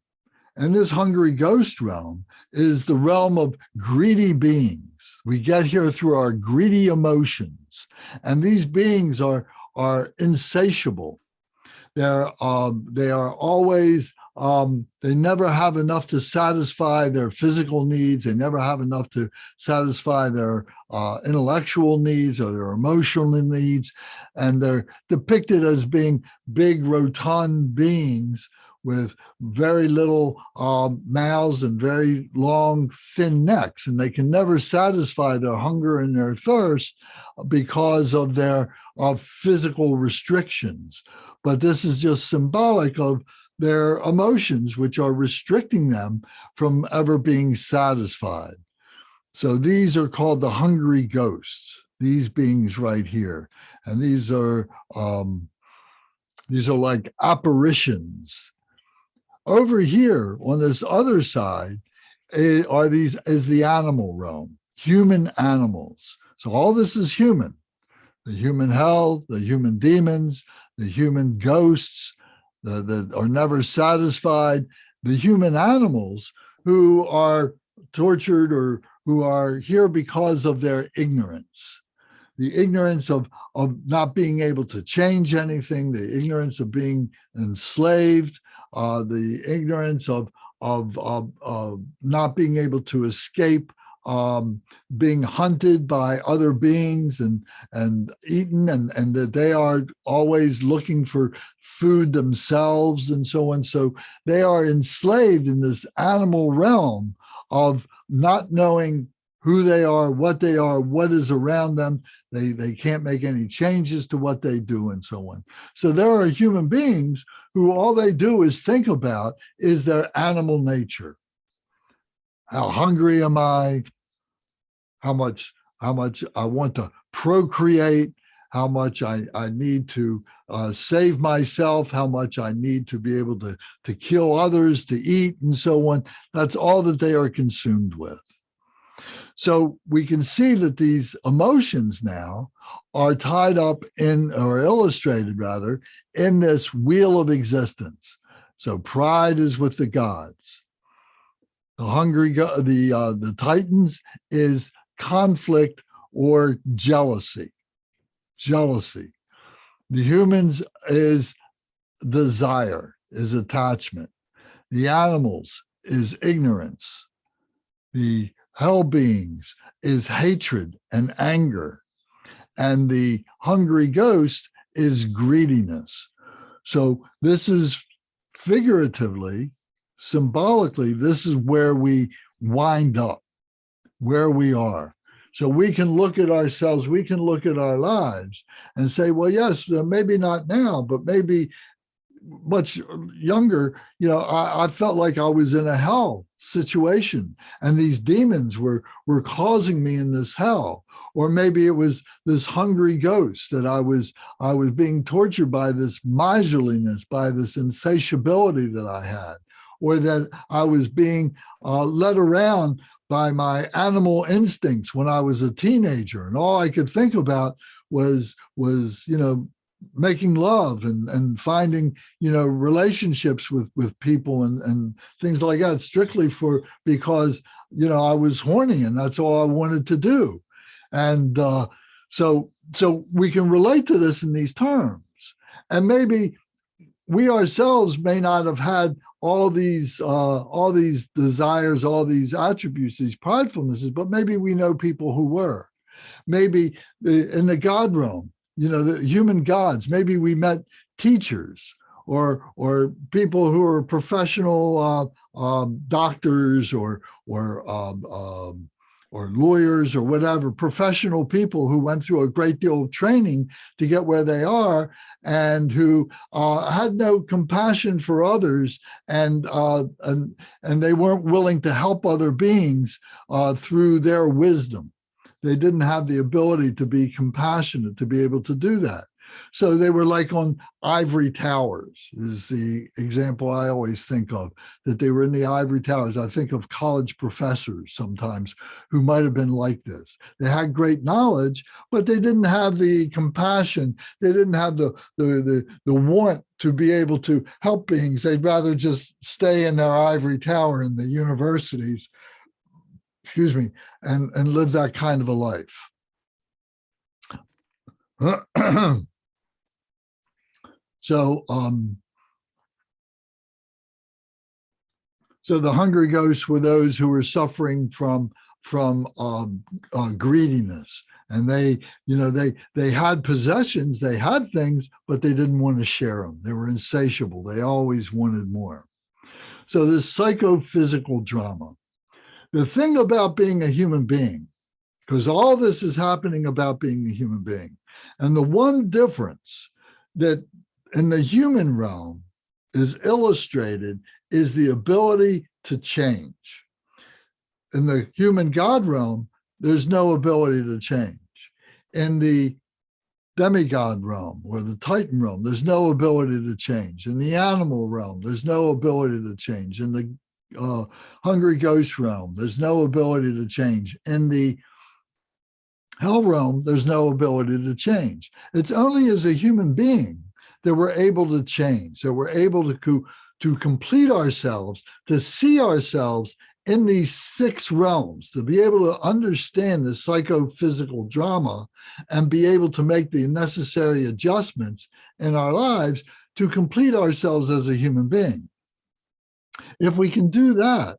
And this hungry ghost realm is the realm of greedy beings. We get here through our greedy emotions. And these beings are insatiable. They are always, they never have enough to satisfy their physical needs. They never have enough to satisfy their intellectual needs or their emotional needs. And they're depicted as being big, rotund beings with very little mouths and very long, thin necks. And they can never satisfy their hunger and their thirst because of their physical restrictions. But this is just symbolic of their emotions, which are restricting them from ever being satisfied. So these are called the hungry ghosts, these beings right here. And these are These are like apparitions. Over here on this other side is the animal realm, human animals. So all this is human. The human hell, the human demons, the human ghosts that are never satisfied, the human animals who are tortured or who are here because of their ignorance. The ignorance of not being able to change anything, the ignorance of being enslaved, the ignorance of not being able to escape being hunted by other beings and eaten, and that they are always looking for food themselves and so on. So they are enslaved in this animal realm of not knowing who they are, what is around them. They can't make any changes to what they do and so on. So there are human beings who all they do is think about is their animal nature. How hungry am I? How much I want to procreate, how much I need to save myself, how much I need to be able to kill others, to eat, and so on. That's all that they are consumed with. So we can see that these emotions now are tied up in, or illustrated rather, in this wheel of existence. So pride is with the gods. The Titans is conflict or jealousy. Jealousy. The humans is desire, is attachment. The animals is ignorance. The hell beings is hatred and anger. And the hungry ghost is greediness. So this is figuratively, symbolically, this is where we wind up, where we are. So we can look at ourselves, we can look at our lives and say, well, yes, maybe not now, but maybe much younger, I felt like I was in a hell situation and these demons were causing me in this hell. Or maybe it was this hungry ghost that I was being tortured by, this miserliness, by this insatiability that I had, or that I was being led around by my animal instincts when I was a teenager. And all I could think about was making love and finding, relationships with people and things like that, strictly because I was horny and that's all I wanted to do. And so we can relate to this in these terms. And maybe we ourselves may not have had all these desires, all these attributes, these pridefulnesses, but maybe we know people who were. Maybe in the God realm, the human gods, maybe we met teachers or people who are professional doctors or lawyers or whatever, professional people who went through a great deal of training to get where they are and who had no compassion for others and they weren't willing to help other beings through their wisdom. They didn't have the ability to be compassionate, to be able to do that. So they were like on ivory towers is the example I always think of, that they were in the ivory towers. I think of college professors sometimes who might have been like this. They had great knowledge, but they didn't have the compassion. They didn't have the want to be able to help beings. They'd rather just stay in their ivory tower in the universities, and live that kind of a life. So the hungry ghosts were those who were suffering from greediness, and they had possessions, they had things, but they didn't want to share them. They were insatiable. They always wanted more. So this psychophysical drama. The thing about being a human being, because all this is happening about being a human being, and the one difference that in the human realm is illustrated is the ability to change. In the human God realm, there's no ability to change. In the demigod realm or the Titan realm, there's no ability to change. In the animal realm, there's no ability to change. In the hungry ghost realm, there's no ability to change. In the hell realm, there's no ability to change. It's only as a human being that we're able to change, that we're able to complete ourselves, to see ourselves in these 6 realms, to be able to understand the psychophysical drama and be able to make the necessary adjustments in our lives to complete ourselves as a human being. If we can do that,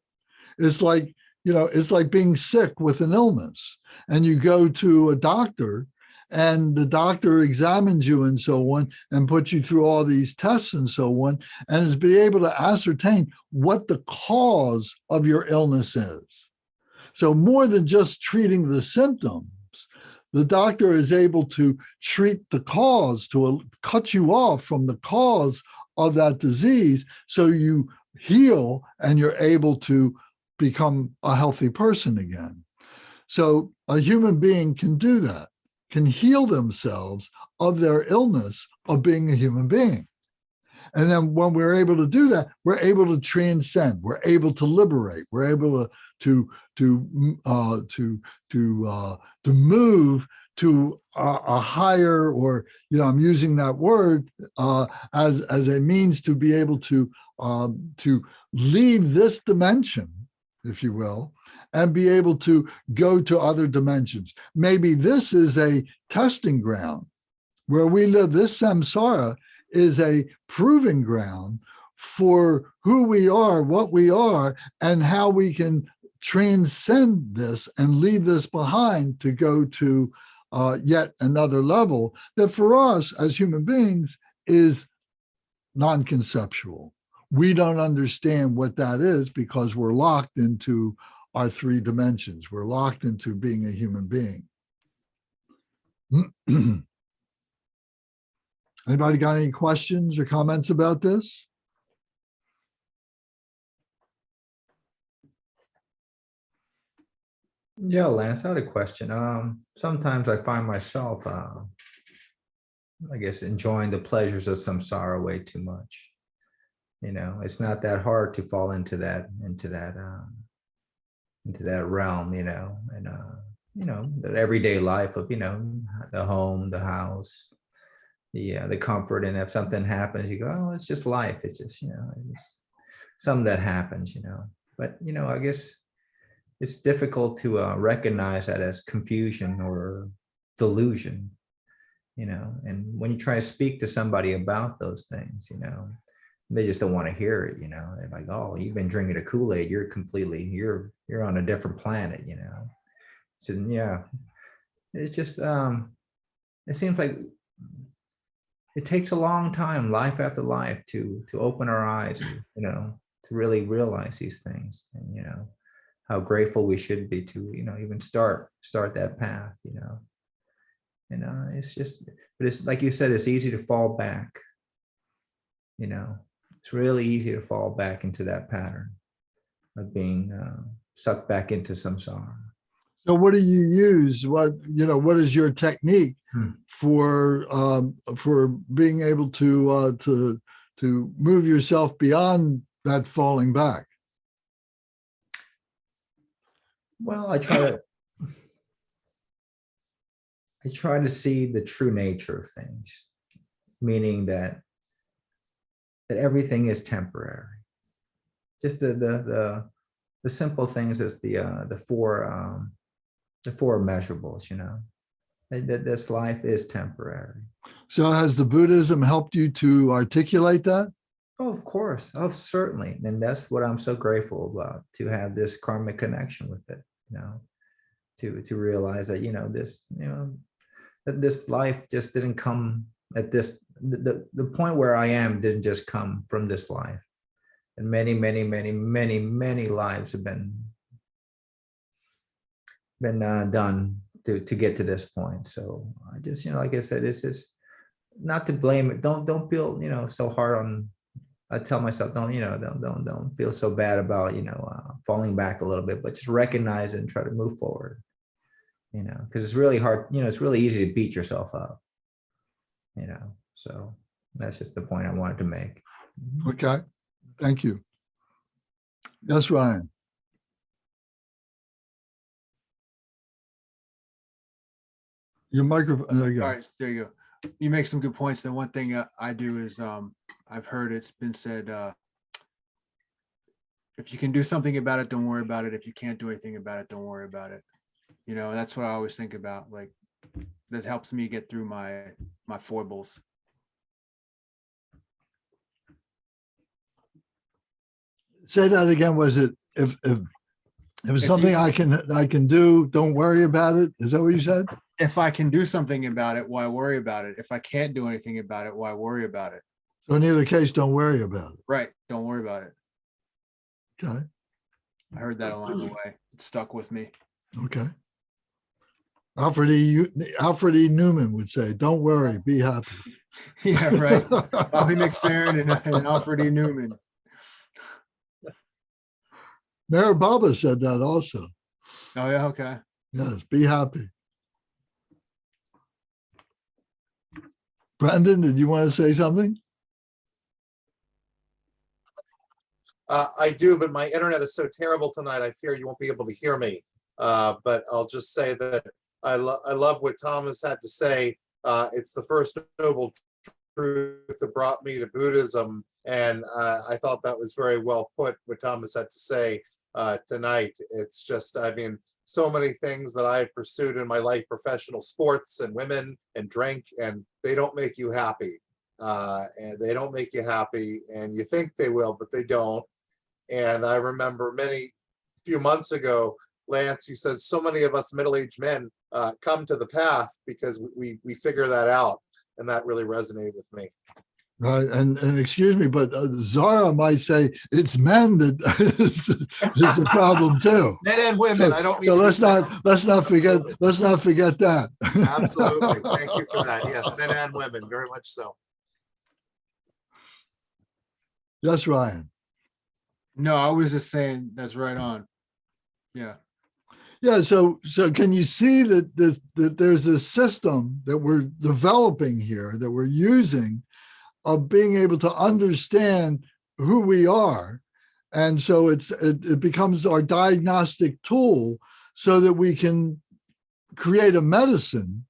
it's like, it's like being sick with an illness and you go to a doctor and the doctor examines you and so on and puts you through all these tests and so on, and is be able to ascertain what the cause of your illness is. So more than just treating the symptoms, the doctor is able to treat the cause, to cut you off from the cause of that disease so you heal and you're able to become a healthy person again. So a human being can do that, can heal themselves of their illness of being a human being. And then when we're able to do that, we're able to transcend, we're able to liberate, we're able to move to a higher, or I'm using that word as a means to be able to leave this dimension, if you will, and be able to go to other dimensions. Maybe this is a testing ground where we live. This samsara is a proving ground for who we are, what we are, and how we can transcend this and leave this behind to go to yet another level that for us as human beings is non-conceptual. We don't understand what that is because we're locked into our 3 dimensions. We're locked into being a human being. Anybody got any questions or comments about this? Yeah, Lance, I had a question. Sometimes I find myself, I guess, enjoying the pleasures of samsara way too much. It's not that hard to fall into that realm, and the everyday life of, the home, the house, the comfort. And if something happens, you go, oh, it's just life. It's just, it's something that happens, but, I guess it's difficult to recognize that as confusion or delusion, and when you try to speak to somebody about those things, they just don't want to hear it, they're like, oh, you've been drinking a Kool-Aid, you're on a different planet, So yeah, it's just, it seems like it takes a long time, life after life, to open our eyes, to really realize these things, and, how grateful we should be to, even start that path, it's just, but it's like you said, it's easy to fall back, it's really easy to fall back into that pattern of being sucked back into samsara. So what do you use? What is your technique for being able to move yourself beyond that falling back? Well, I try to see the true nature of things, meaning that everything is temporary. Just the simple things as the four measurables, that this life is temporary. So has the Buddhism helped you to articulate that? Oh, of course. Oh, certainly. And that's what I'm so grateful about, to have this karmic connection with it, to realize that, that this life just didn't come at this, the point where I am didn't just come from this life. And many, many, many, many, many lives have been done to get to this point. So I just, like I said, it's just not to blame it. Don't feel, so hard on, I tell myself, don't feel so bad about, falling back a little bit, but just recognize it and try to move forward, because it's really hard, it's really easy to beat yourself up, you know. So that's just the point I wanted to make. Okay. Thank you. Yes, Ryan. Your microphone. There you All go. right, there you go. You make some good points. The one thing I do is I've heard it's been said, if you can do something about it, don't worry about it. If you can't do anything about it, don't worry about it. You know, that's what I always think about. Like, that helps me get through my foibles. Say that again. Was it if it's something I can do, don't worry about it? Is that what you said? If I can do something about it, why worry about it? If I can't do anything about it, why worry about it? So in either case, don't worry about it. Right. Don't worry about it. Okay. I heard that along the way. It stuck with me. Okay. Alfred E. Newman would say, don't worry, be happy. Yeah, right. Bobby McFerrin and Alfred E. Newman. Mayor Baba said that also. Oh, yeah. Okay. Yes, be happy. Brandon, did you want to say something? I do, but my internet is so terrible tonight, I fear you won't be able to hear me. But I'll just say that I love what Thomas had to say. It's the first noble truth that brought me to Buddhism. And I thought that was very well put, what Thomas had to say tonight. It's just, I mean, so many things that I had pursued in my life, professional sports and women and drink, and they don't make you happy. And they don't make you happy, and you think they will, but they don't. And I remember few months ago, Lance, you said so many of us middle-aged men come to the path because we figure that out, and that really resonated with me. Right, and excuse me, but Zara might say it's men that is the problem too. Men and women, I don't mean. So let's not forget that. Absolutely, thank you for that. Yes, men and women, very much so. Yes, Ryan. No, I was just saying that's right on. Yeah. Yeah, so can you see that there's a system that we're developing here, that we're using, of being able to understand who we are, and so it becomes our diagnostic tool, so that we can create a medicine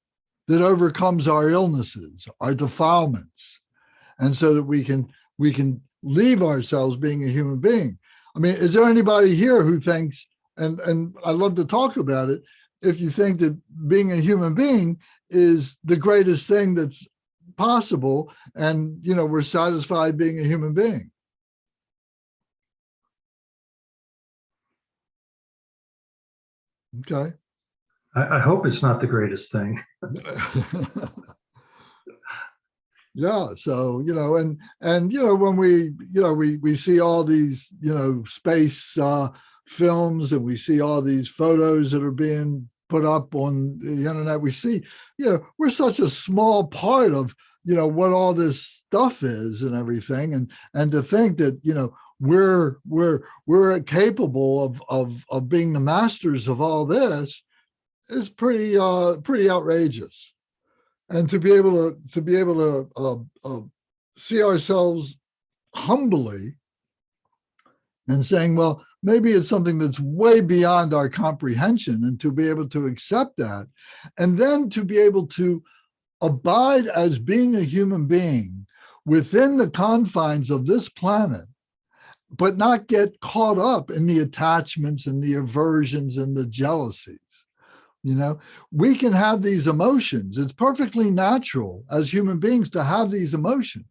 that overcomes our illnesses, our defilements, and so that we can leave ourselves being a human being. I mean, is there anybody here who thinks, and I'd love to talk about it, if you think that being a human being is the greatest thing that's possible, and we're satisfied being a human being? Okay. I hope it's not the greatest thing. Yeah, so and when we see all these space films, and we see all these photos that are being put up on the internet, we see we're such a small part of what all this stuff is and everything, and to think that we're capable of being the masters of all this is pretty outrageous. And to be able to see ourselves humbly and saying, well, maybe it's something that's way beyond our comprehension, and to be able to accept that, and then to be able to abide as being a human being within the confines of this planet, but not get caught up in the attachments and the aversions and the jealousies. We can have these emotions. It's perfectly natural as human beings to have these emotions.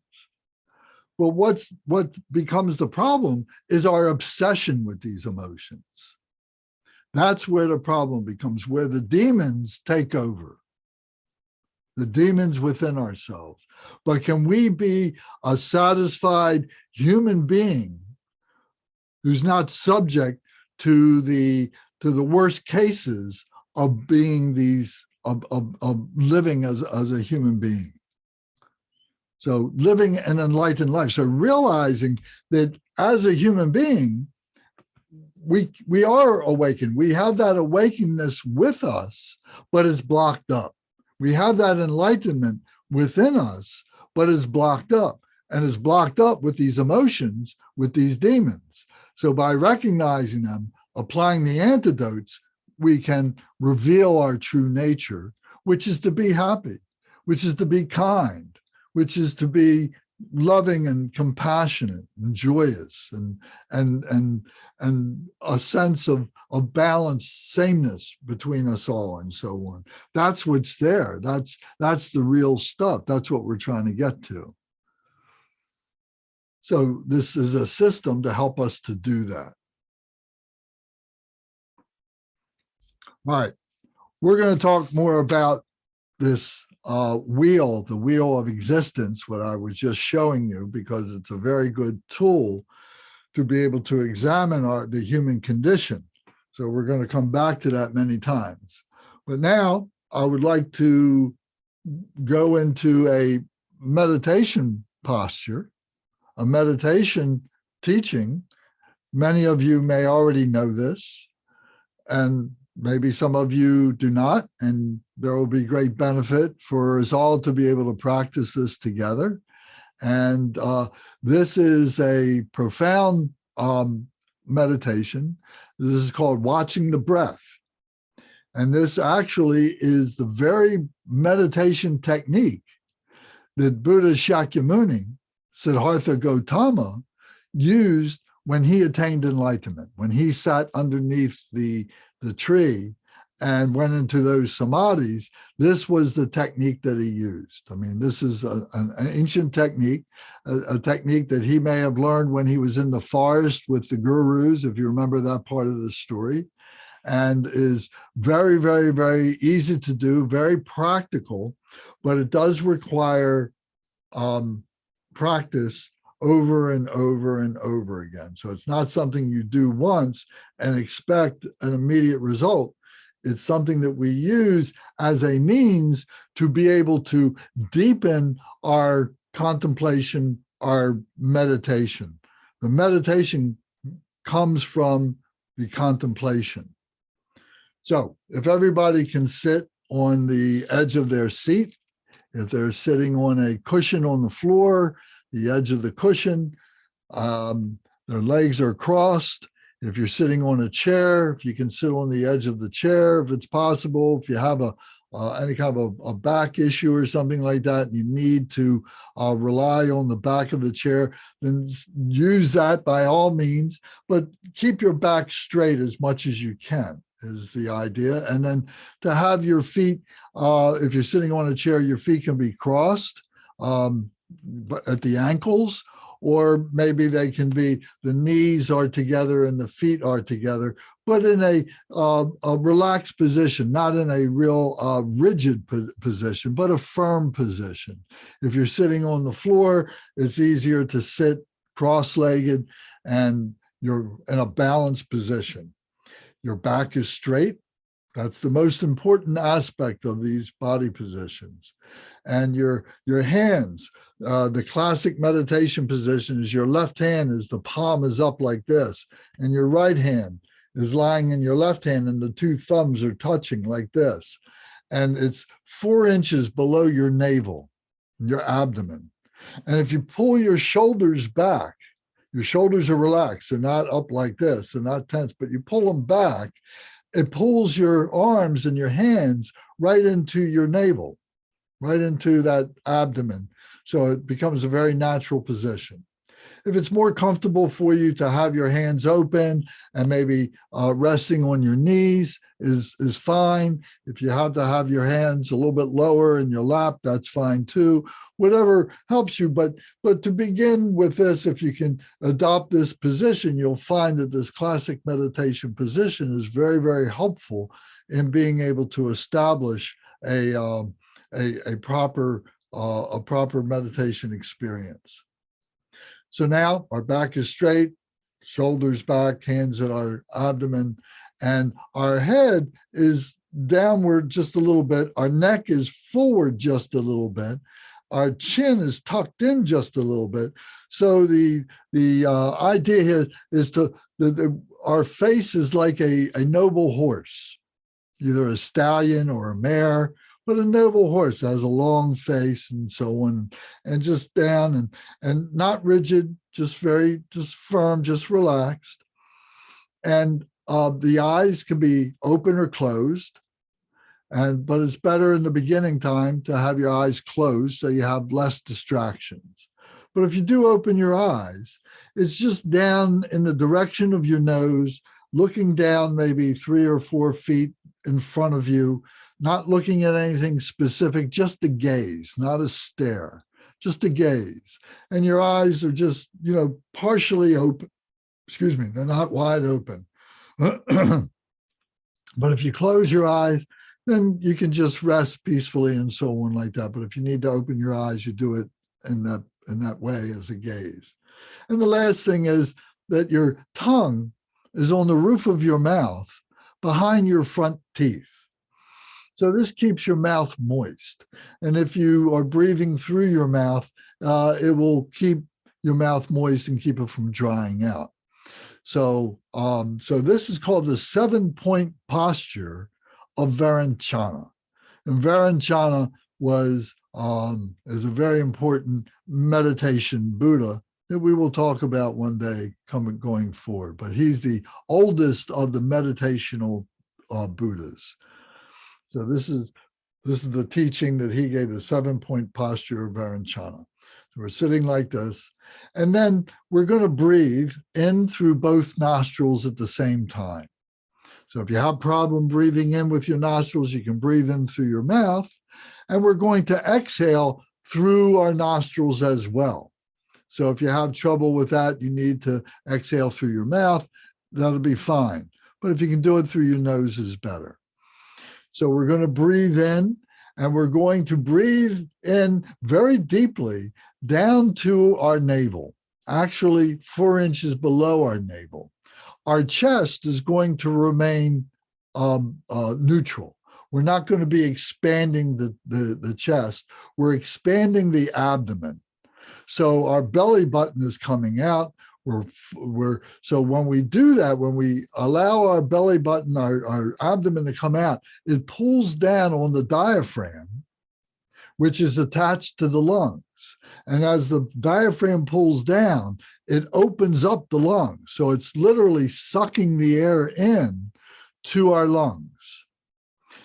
But what becomes the problem is our obsession with these emotions. That's where the problem becomes, where the demons take over. The demons within ourselves. But can we be a satisfied human being who's not subject to the worst cases of being of living as a human being? So living an enlightened life. So realizing that as a human being, we are awakened. We have that awakenedness with us, but it's blocked up. We have that enlightenment within us, but it's blocked up. And it's blocked up with these emotions, with these demons. So by recognizing them, applying the antidotes, we can reveal our true nature, which is to be happy, which is to be kind, which is to be loving and compassionate and joyous, and a sense of balance, sameness between us all, and so on. That's what's there. That's the real stuff. That's what we're trying to get to. So this is a system to help us to do that. All right, we're going to talk more about this wheel, the wheel of existence, what I was just showing you, because it's a very good tool to be able to examine the human condition. So we're going to come back to that many times. But now I would like to go into a meditation posture, a meditation teaching. Many of you may already know this, and maybe some of you do not, and there will be great benefit for us all to be able to practice this together. And this is a profound meditation. This is called watching the breath. And this actually is the very meditation technique that Buddha Shakyamuni, Siddhartha Gautama, used when he attained enlightenment, when he sat underneath the tree and went into those samadhis. This was the technique that he used. I mean, this is an ancient technique, a technique that he may have learned when he was in the forest with the gurus, if you remember that part of the story, and is very, very, very easy to do, very practical, but it does require practice over and over and over again. So it's not something you do once and expect an immediate result. It's something that we use as a means to be able to deepen our contemplation, our meditation. The meditation comes from the contemplation. So if everybody can sit on the edge of their seat, if they're sitting on a cushion on the floor, the edge of the cushion, their legs are crossed. If you're sitting on a chair, if you can sit on the edge of the chair, if it's possible, if you have any kind of a back issue or something like that, and you need to rely on the back of the chair, then use that by all means, but keep your back straight as much as you can is the idea. And then to have your feet, if you're sitting on a chair, your feet can be crossed but at the ankles, or maybe they can be, the knees are together and the feet are together, but in a relaxed position, not in a real rigid position, but a firm position. If you're sitting on the floor, it's easier to sit cross-legged and you're in a balanced position. Your back is straight. That's the most important aspect of these body positions. And your hands, the classic meditation position is your left hand is the palm is up like this, and your right hand is lying in your left hand, and the two thumbs are touching like this. And it's 4 inches below your navel, your abdomen. And if you pull your shoulders back, your shoulders are relaxed. They're not up like this. They're not tense, but you pull them back, it pulls your arms and your hands right into your navel, right into that abdomen. So it becomes a very natural position. If it's more comfortable for you to have your hands open and maybe resting on your knees is fine. If you have to have your hands a little bit lower in your lap, that's fine too. Whatever helps you. But to begin with this, if you can adopt this position, you'll find that this classic meditation position is very, very helpful in being able to establish a proper meditation experience. So now our back is straight, shoulders back, hands at our abdomen, and our head is downward just a little bit. Our neck is forward just a little bit. Our chin is tucked in just a little bit. So the idea here is our face is like a noble horse, either a stallion or a mare, but a noble horse has a long face and so on, and just down and not rigid, just firm, just relaxed. And the eyes can be open or closed. But it's better in the beginning time to have your eyes closed so you have less distractions. But if you do open your eyes, it's just down in the direction of your nose, looking down maybe 3 or 4 feet in front of you, not looking at anything specific, just a gaze, not a stare, just a gaze. And your eyes are just, partially open. Excuse me, they're not wide open. But if you close your eyes, then you can just rest peacefully and so on like that. But if you need to open your eyes, you do it in that way as a gaze. And the last thing is that your tongue is on the roof of your mouth behind your front teeth. So this keeps your mouth moist. And if you are breathing through your mouth, it will keep your mouth moist and keep it from drying out. So this is called the 7-point posture of Varanchana. And Varanchana is a very important meditation Buddha that we will talk about one day going forward. But he's the oldest of the meditational Buddhas. So this is the teaching that he gave, the 7-point posture of Varanchana. So we're sitting like this, and then we're going to breathe in through both nostrils at the same time. So if you have problem breathing in with your nostrils, you can breathe in through your mouth, and we're going to exhale through our nostrils as well. So if you have trouble with that, you need to exhale through your mouth, that'll be fine. But if you can do it through your nose, is better. So we're going to breathe in, and we're going to breathe in very deeply down to our navel, actually 4 inches below our navel. Our chest is going to remain neutral. We're not going to be expanding the chest. We're expanding the abdomen. So our belly button is coming out. So when we do that, when we allow our belly button, our abdomen to come out, it pulls down on the diaphragm, which is attached to the lungs. And as the diaphragm pulls down, it opens up the lungs. So it's literally sucking the air in to our lungs.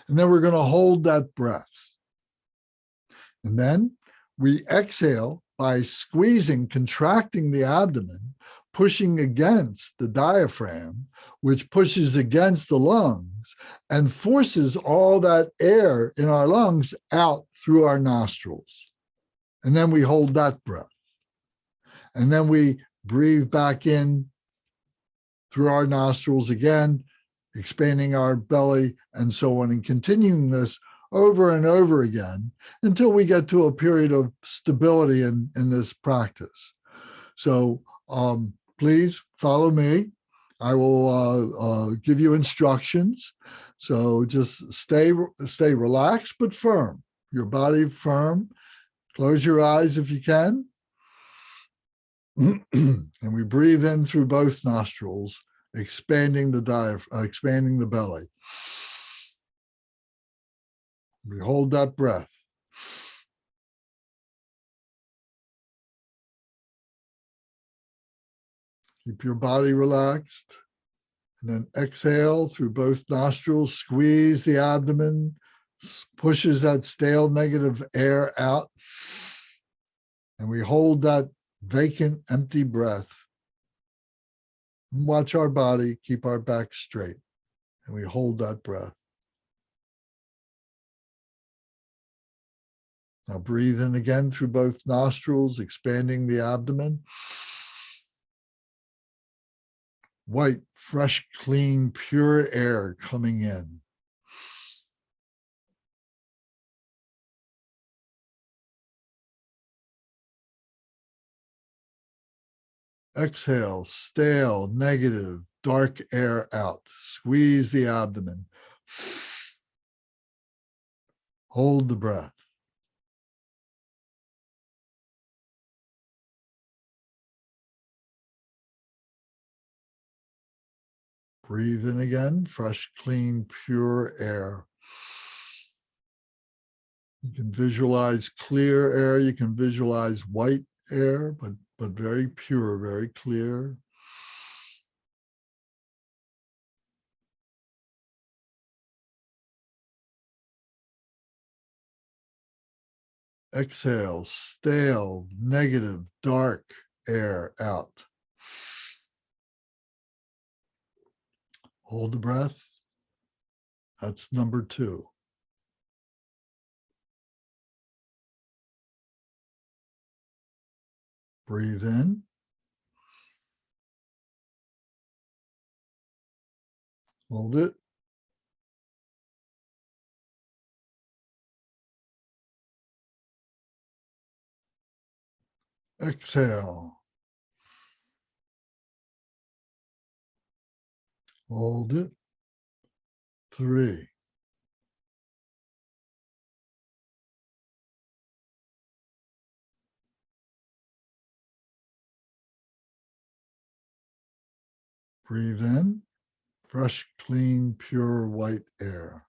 And then we're going to hold that breath. And then we exhale by squeezing, contracting the abdomen, pushing against the diaphragm, which pushes against the lungs and forces all that air in our lungs out through our nostrils. And then we hold that breath. And then we breathe back in through our nostrils again, expanding our belly and so on, and continuing this over and over again until we get to a period of stability in this practice. So please follow me. I will give you instructions. So just stay relaxed but firm. Your body firm. Close your eyes if you can. And we breathe in through both nostrils, expanding the belly. We hold that breath. Keep your body relaxed. And then exhale through both nostrils, squeeze the abdomen, pushes that stale negative air out. And we hold that vacant, empty breath. And watch our body, keep our back straight. And we hold that breath. Now breathe in again through both nostrils, expanding the abdomen. White, fresh, clean, pure air coming in. Exhale, stale, negative, dark air out. Squeeze the abdomen. Hold the breath. Breathe in again, fresh, clean, pure air. You can visualize clear air. You can visualize white air, but very pure, very clear. Exhale, stale, negative, dark air out. Hold the breath. That's number 2. Breathe in. Hold it. Exhale. Hold it. 3. Breathe in. Fresh, clean, pure white air.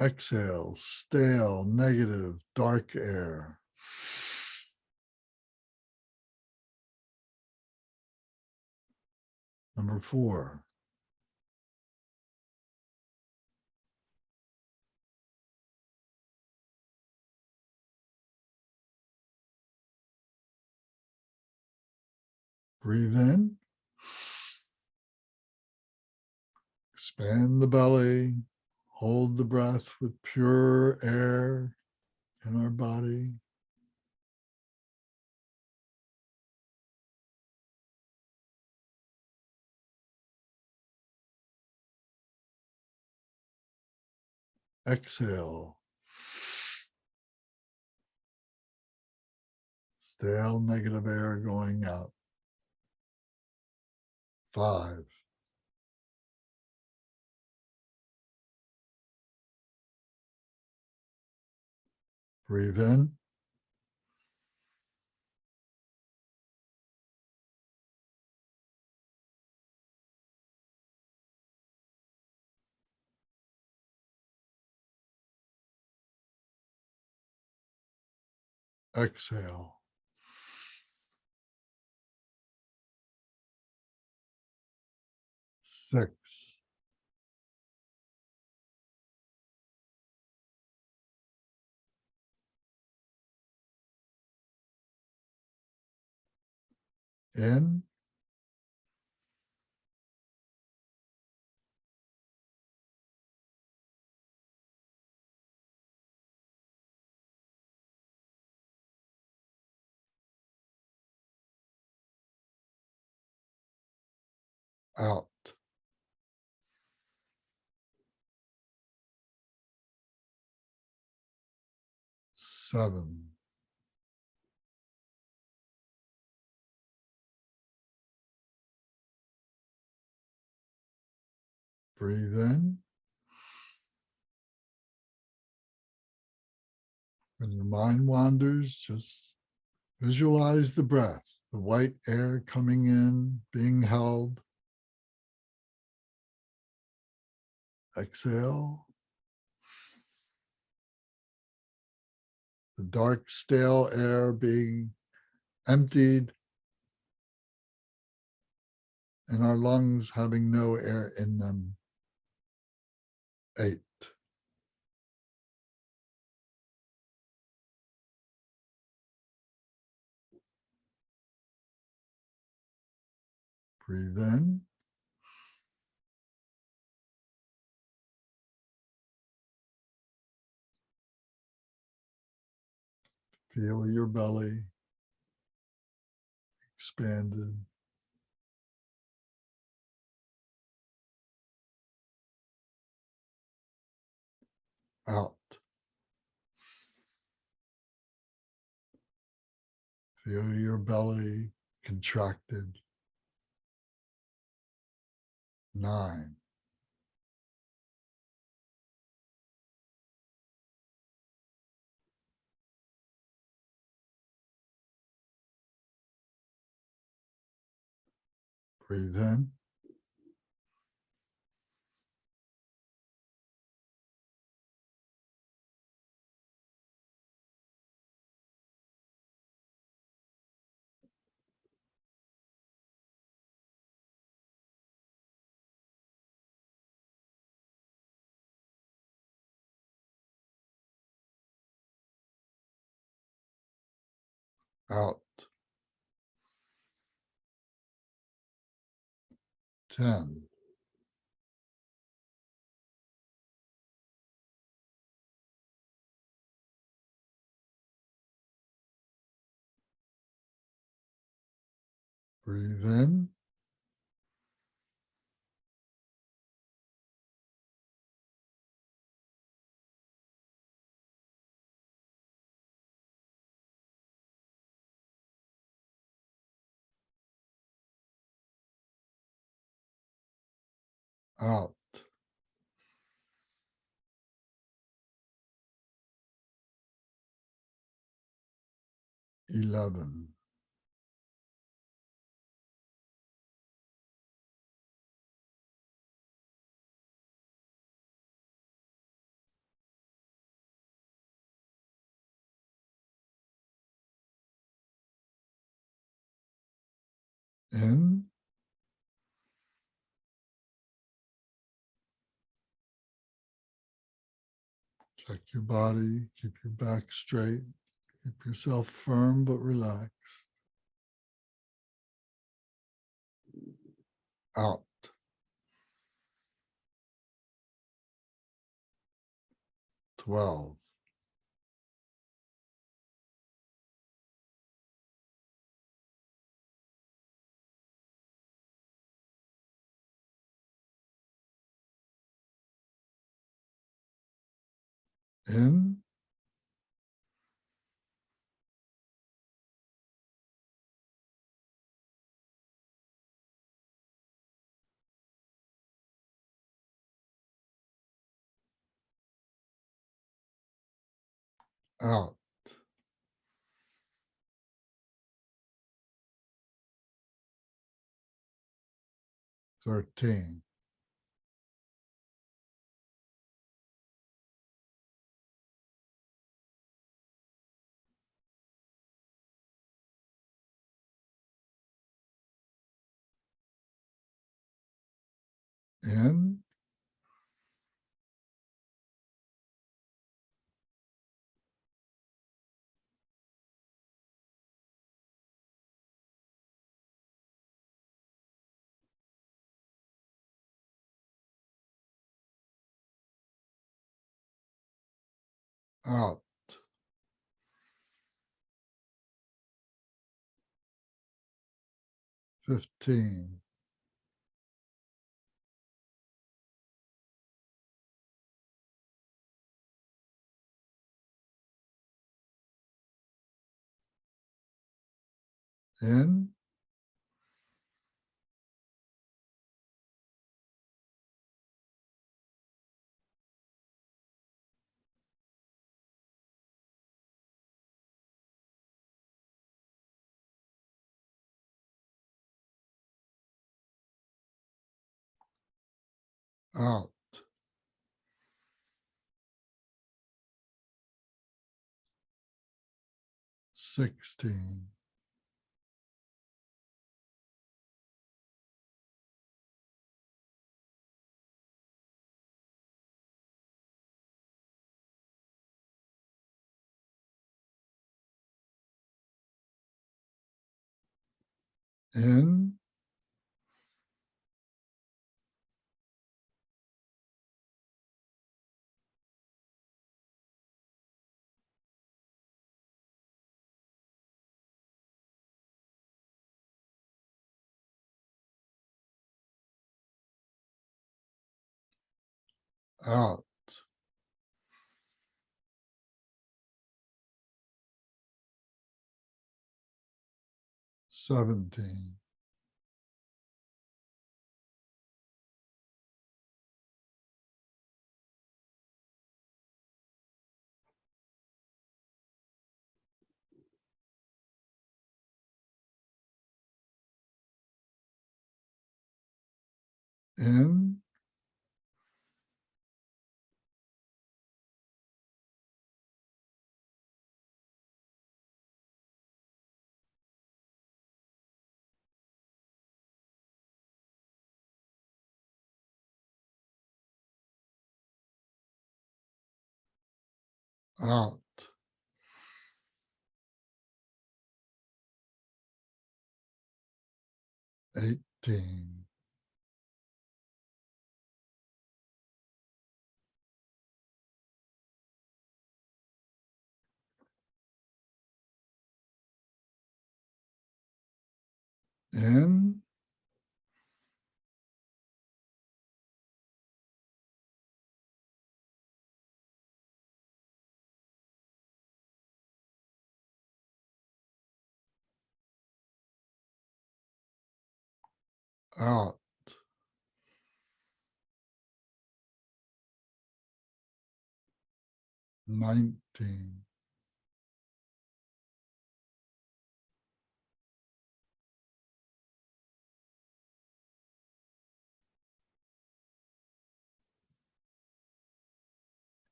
Exhale, stale, negative, dark air. Number 4. Breathe in. Expand the belly. Hold the breath with pure air in our body. Exhale. Stale negative air going out. 5. Breathe in. Exhale. 6. In. Out. 7. Breathe in. When your mind wanders, just visualize the breath, the white air coming in, being held. Exhale. The dark, stale air being emptied, and our lungs having no air in them. 8. Breathe in. Feel your belly expanded. Out. Feel your belly contracted. 9. Breathe in. Out. 10. Breathe in. Out. 11. In. Check your body, keep your back straight, keep yourself firm but relaxed. Out. 12. In. Out. 13. In. Out. 15. In. Out. 16. In. Out. 17. In. Out. 18. In. Out. 19.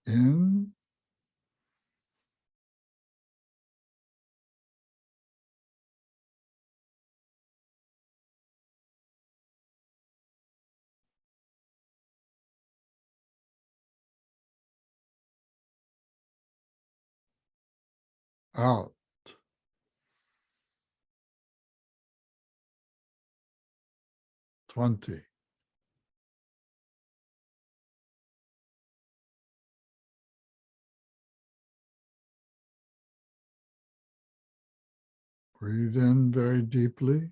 In. Out. 20. Breathe in very deeply.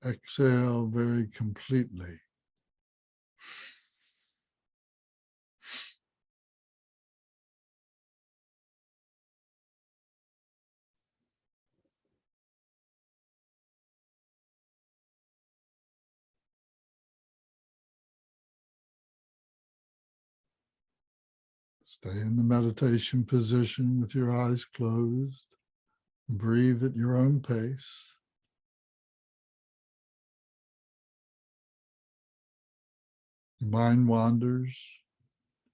Exhale very completely. Stay in the meditation position with your eyes closed. Breathe at your own pace. Your mind wanders.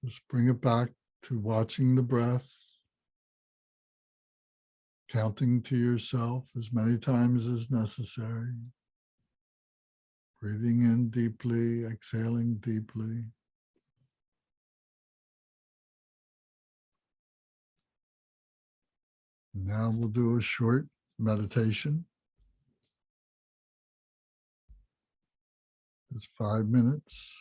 Just bring it back to watching the breath, counting to yourself as many times as necessary. Breathing in deeply, exhaling deeply. Now we'll do a short meditation. It's 5 minutes.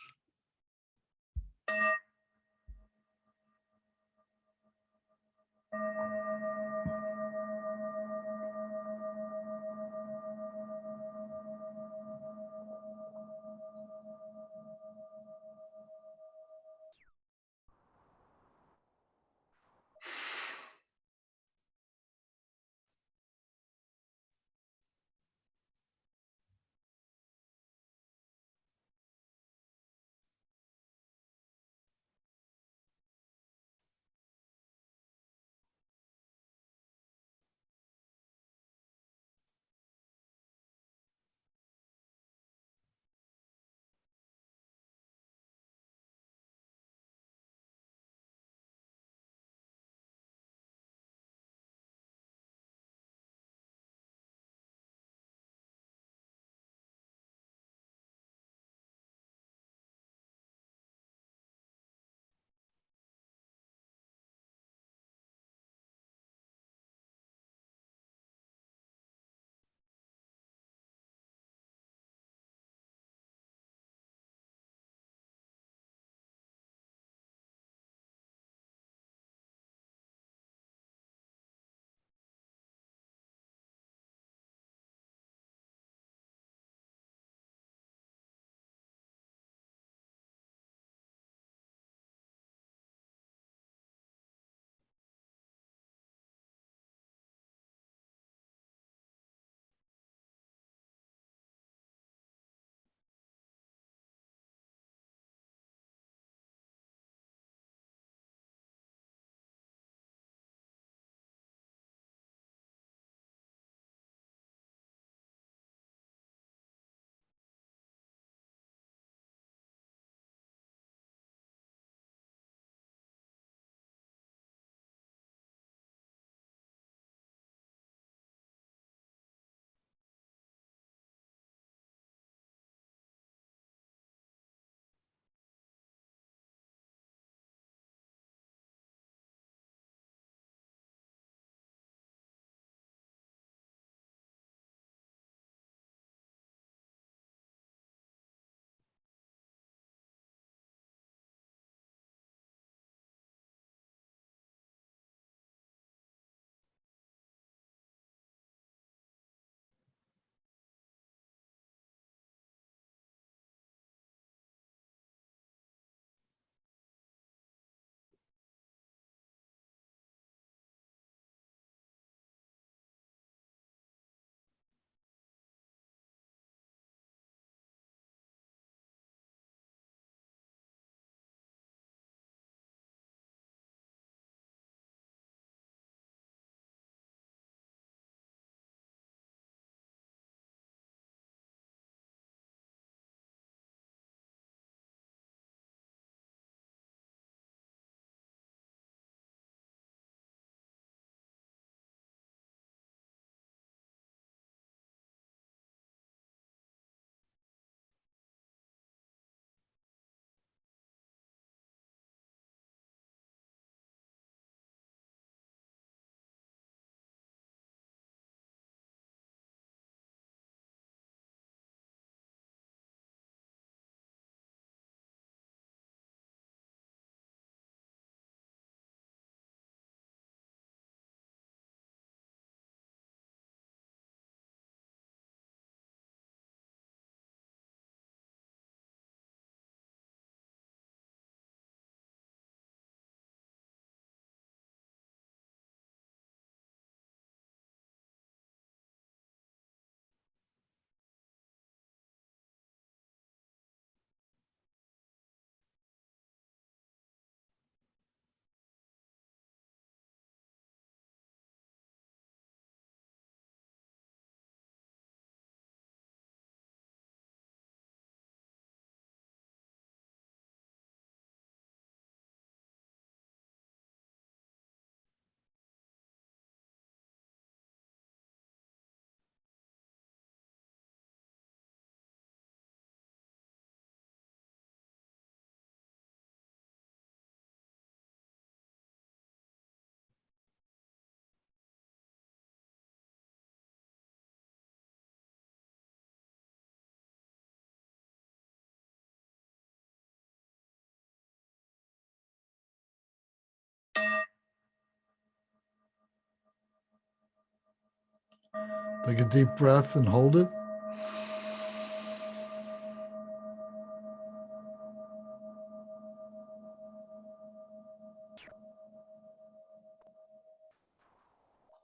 Take a deep breath and hold it.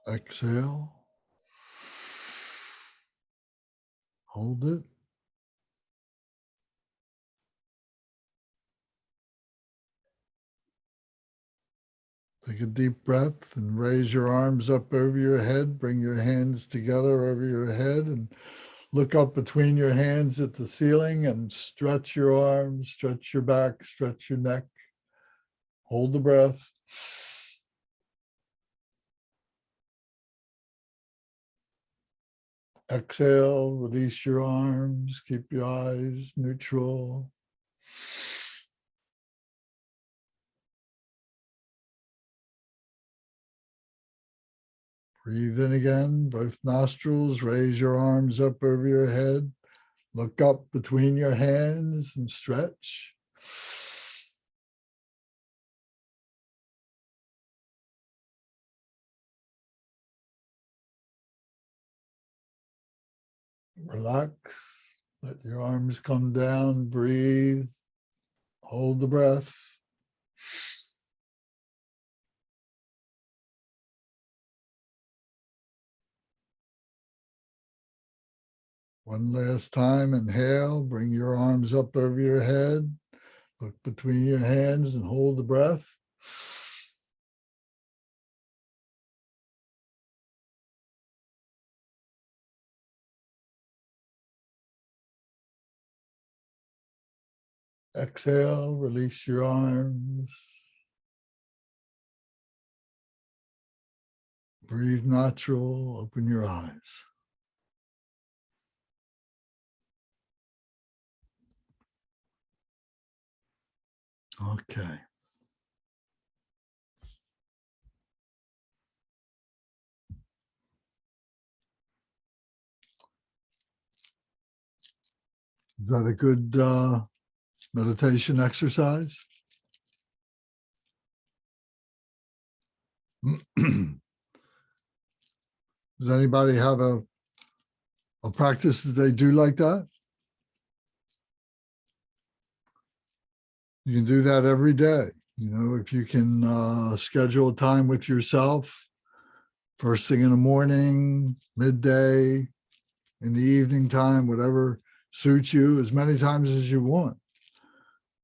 Exhale. Hold it. Take a deep breath and raise your arms up over your head. Bring your hands together over your head and look up between your hands at the ceiling and stretch your arms, stretch your back, stretch your neck. Hold the breath. Exhale, release your arms, keep your eyes neutral. Breathe in again, both nostrils, raise your arms up over your head. Look up between your hands and stretch. Relax, let your arms come down, breathe, hold the breath. One last time, inhale, bring your arms up over your head, look between your hands and hold the breath. Exhale, release your arms. Breathe natural, open your eyes. Okay. Is that a good meditation exercise? Does anybody have a practice that they do like that? You can do that every day. You know, if you can schedule time with yourself, first thing in the morning, midday, in the evening time, whatever suits you, as many times as you want.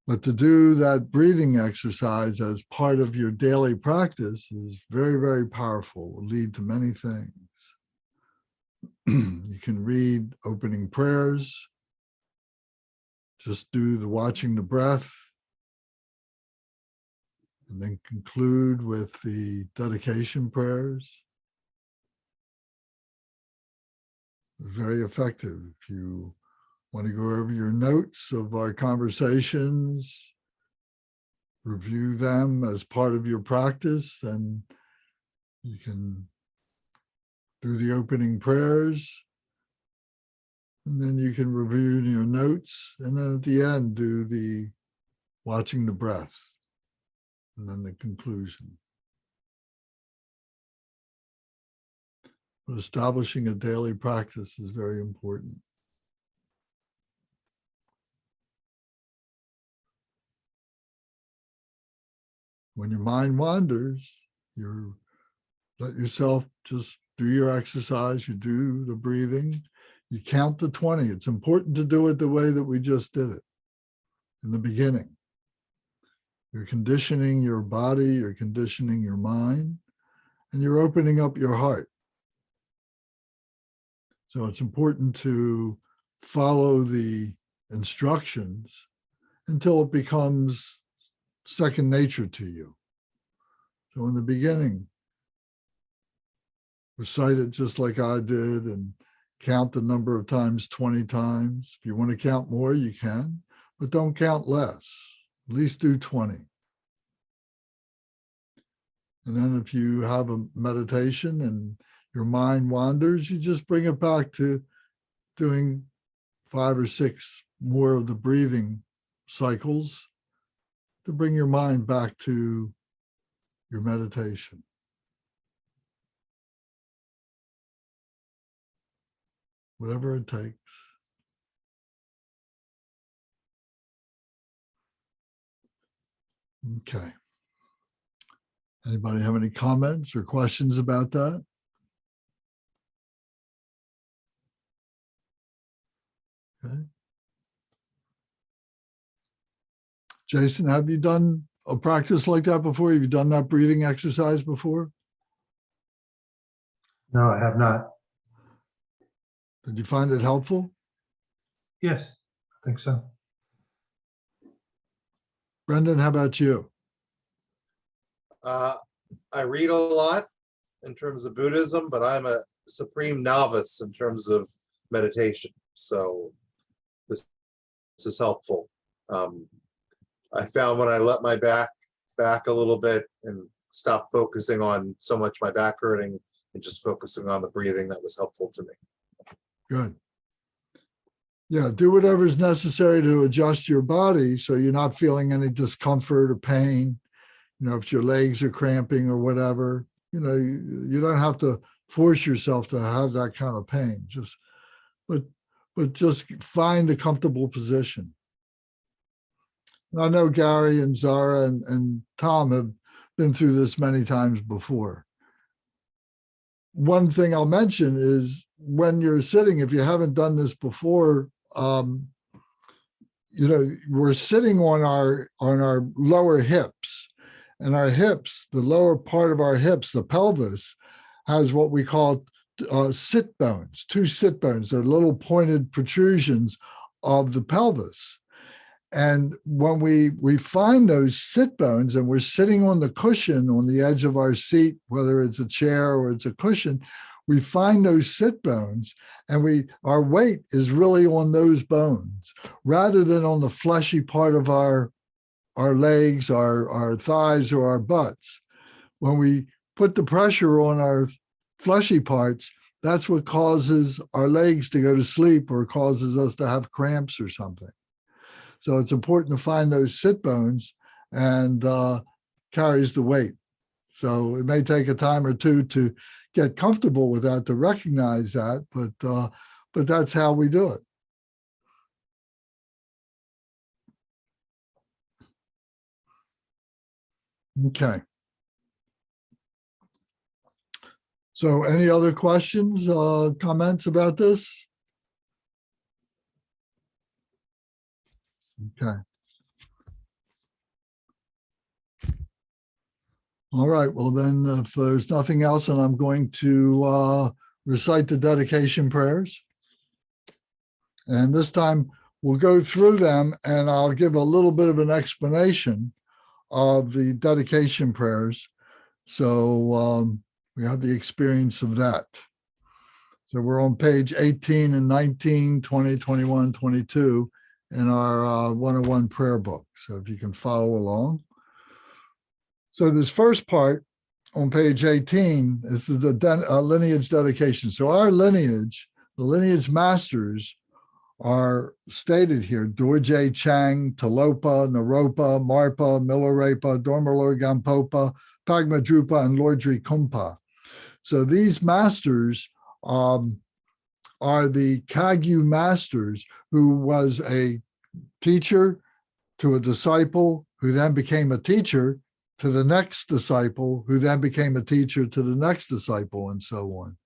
But to do that breathing exercise as part of your daily practice is very, very powerful, will lead to many things. You can read opening prayers, just do the watching the breath, and then conclude with the dedication prayers. It's very effective. If you want to go over your notes of our conversations, review them as part of your practice, then you can do the opening prayers, and then you can review your notes, and then at the end do the watching the breath, and then the conclusion. But establishing a daily practice is very important. When your mind wanders, you let yourself just do your exercise, you do the breathing, you count to 20. It's important to do it the way that we just did it in the beginning. You're conditioning your body, you're conditioning your mind, and you're opening up your heart. So it's important to follow the instructions until it becomes second nature to you. So in the beginning, recite it just like I did and count the number of times 20 times. If you want to count more, you can, but don't count less. At least do 20. And then if you have a meditation and your mind wanders, you just bring it back to doing 5 or 6 more of the breathing cycles to bring your mind back to your meditation. whatever it takes. Okay. Anybody have any comments or questions about that? Okay. Jason, have you done a practice like that before? Have you done that breathing exercise before? No, I have not. Did you find it helpful? Yes, I think so. Brendan, how about you? I read a lot in terms of Buddhism, but I'm a supreme novice in terms of meditation. So this is helpful. I found when I let my back a little bit and stopped focusing on so much my back hurting and just focusing on the breathing, that was helpful to me. Good. Yeah, do whatever is necessary to adjust your body so you're not feeling any discomfort or pain. You know, if your legs are cramping or whatever, you know, you don't have to force yourself to have that kind of pain. But just find a comfortable position. And I know Gary and Zara and Tom have been through this many times before. One thing I'll mention is when you're sitting, if you haven't done this before, you know, we're sitting on our lower hips, and our hips, the lower part of our hips, the pelvis, has what we call sit bones, two sit bones. They're little pointed protrusions of the pelvis. And when we find those sit bones and we're sitting on the cushion on the edge of our seat, whether it's a chair or it's a cushion, we find those sit bones and our weight is really on those bones rather than on the fleshy part of our legs, our thighs, or our butts. When we put the pressure on our fleshy parts, that's what causes our legs to go to sleep or causes us to have cramps or something. So it's important to find those sit bones and carries the weight. So it may take a time or two to get comfortable with that, to recognize that, but that's how we do it. Okay. So any other questions, comments about this? Okay. All right. Well, then if there's nothing else, then I'm going to recite the dedication prayers. And this time we'll go through them and I'll give a little bit of an explanation of the dedication prayers. So we have the experience of that. So we're on page 18 and 19, 20, 21, 22 in our 101 prayer book. So if you can follow along. So this first part on page 18 is the lineage dedication. So our lineage, the lineage masters are stated here: Dorje Chang, Talopa, Naropa, Marpa, Milarepa, Dormalor Gampopa, Pagmadrupa, and Lord Drekonkagu. So these masters are the Kagyu masters, who was a teacher to a disciple, who then became a teacher to the next disciple, who then became a teacher to the next disciple, and so on.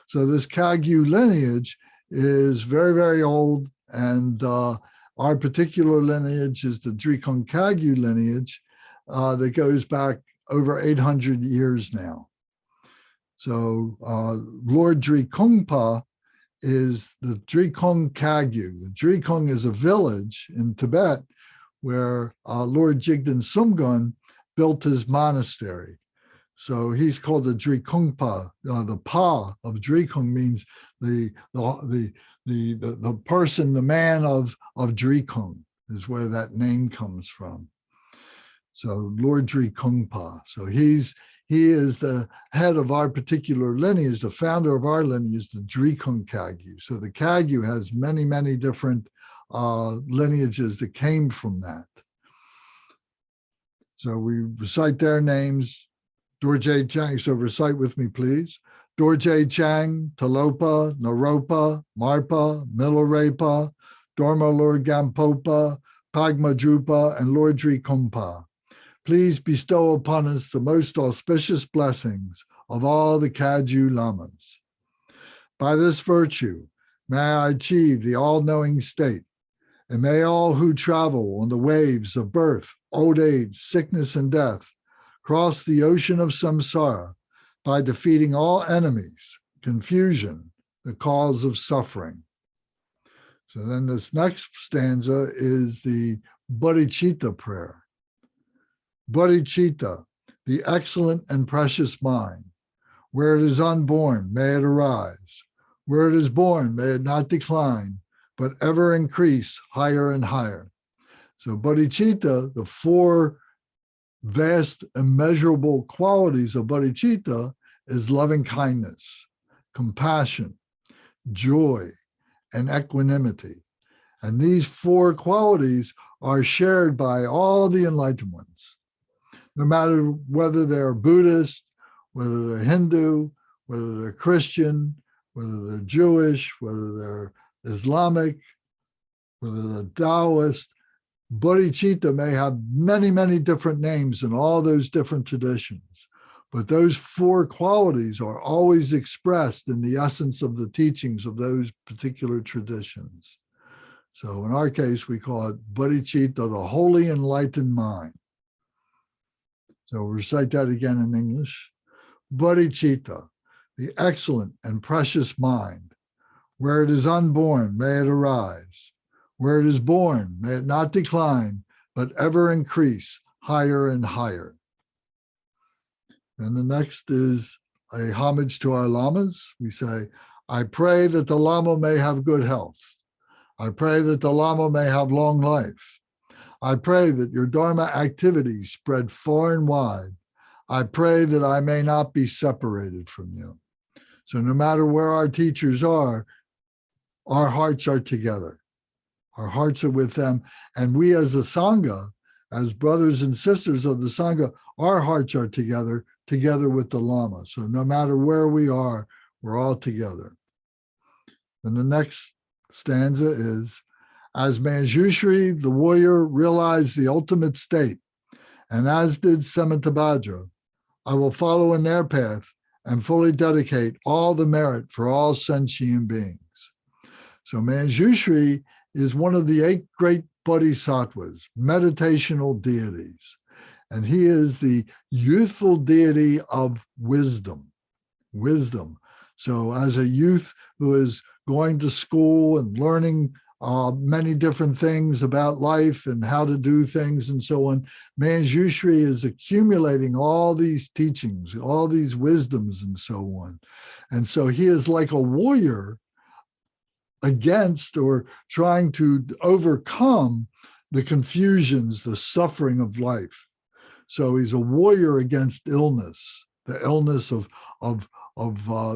So this Kagyu lineage is very, very old, and our particular lineage is the Drekonkagu lineage that goes back over 800 years now. So Lord Drekonkagu is the Drekonkagu. The Drekong is a village in Tibet where Lord Jigden Sumgun built his monastery. So he's called the Drekonpa. The Pa of Drekong means the person, the man of Drekong is where that name comes from. So Lord Drekonpa. So he is the head of our particular lineage, the founder of our lineage, the Drekonkagu. So the Kagyu has many, many different lineages that came from that. So we recite their names. Dorje Chang, so recite with me, please. Dorje Chang, Talopa, Naropa, Marpa, Milarepa, Dorma Lord Gampopa, Pagma Drupa, and Lord Drekonkagu. Please bestow upon us the most auspicious blessings of all the Kagyu Lamas. By this virtue, may I achieve the all-knowing state, and may all who travel on the waves of birth, old age, sickness, and death cross the ocean of samsara by defeating all enemies, confusion, the cause of suffering. So then this next stanza is the bodhicitta prayer. Bodhicitta, the excellent and precious mind. Where it is unborn, may it arise. Where it is born, may it not decline, but ever increase higher and higher. So bodhicitta, the four vast, immeasurable qualities of bodhicitta is loving kindness, compassion, joy, and equanimity. And these four qualities are shared by all the enlightened ones. No matter whether they're Buddhist, whether they're Hindu, whether they're Christian, whether they're Jewish, whether they're Islamic, whether they're Taoist, bodhicitta may have many, many different names in all those different traditions. But those four qualities are always expressed in the essence of the teachings of those particular traditions. So in our case, we call it bodhicitta, the holy enlightened mind. So we'll recite that again in English. Bodhicitta, the excellent and precious mind. Where it is unborn, may it arise. Where it is born, may it not decline, but ever increase higher and higher. And the next is a homage to our lamas. We say, I pray that the lama may have good health. I pray that the lama may have long life. I pray that your Dharma activities spread far and wide. I pray that I may not be separated from you. So no matter where our teachers are, our hearts are together. Our hearts are with them. And we as a Sangha, as brothers and sisters of the Sangha, our hearts are together with the Lama. So no matter where we are, we're all together. And the next stanza is, as Manjushri, the warrior, realized the ultimate state, and as did Samantabhadra, I will follow in their path and fully dedicate all the merit for all sentient beings. So Manjushri is one of the 8 great bodhisattvas, meditational deities. And he is the youthful deity of wisdom. So as a youth who is going to school and learning many different things about life and how to do things and so on, Manjushri is accumulating all these teachings, all these wisdoms and so on. And so he is like a warrior against or trying to overcome the confusions, the suffering of life. So he's a warrior against illness, the illness of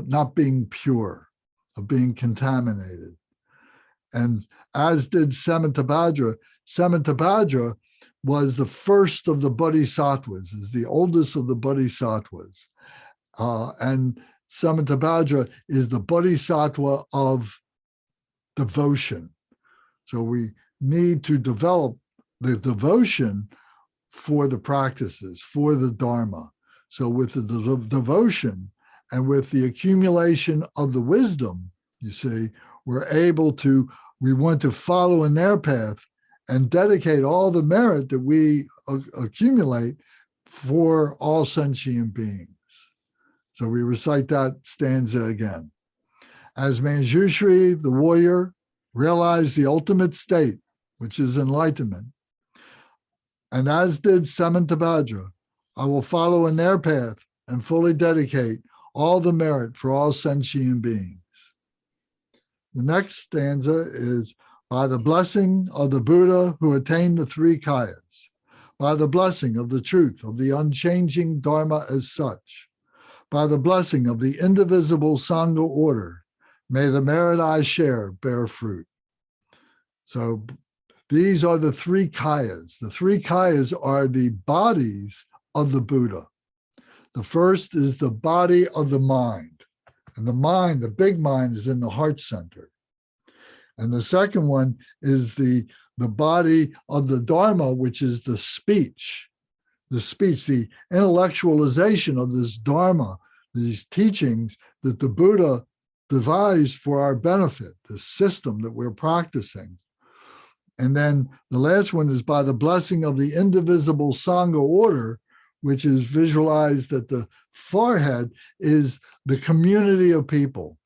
not being pure, of being contaminated. And as did Samantabhadra, Samantabhadra was the first of the bodhisattvas, is the oldest of the bodhisattvas. And Samantabhadra is the bodhisattva of devotion. So we need to develop the devotion for the practices, for the Dharma. So with the devotion and with the accumulation of the wisdom, you see, we want to follow in their path and dedicate all the merit that we accumulate for all sentient beings. So we recite that stanza again. As Manjushri, the warrior, realized the ultimate state, which is enlightenment, and as did Samantabhadra, I will follow in their path and fully dedicate all the merit for all sentient beings. The next stanza is, by the blessing of the Buddha who attained the 3 kayas, by the blessing of the truth of the unchanging Dharma as such, by the blessing of the indivisible Sangha order, may the merit I share bear fruit. So these are the 3 kayas. The 3 kayas are the bodies of the Buddha. The first is the body of the mind. And the mind, the big mind, is in the heart center. And the second one is the body of the Dharma, which is the speech, the intellectualization of this Dharma, these teachings that the Buddha devised for our benefit, the system that we're practicing. And then the last one is by the blessing of the indivisible Sangha order, which is visualized at the forehead, is the community of people.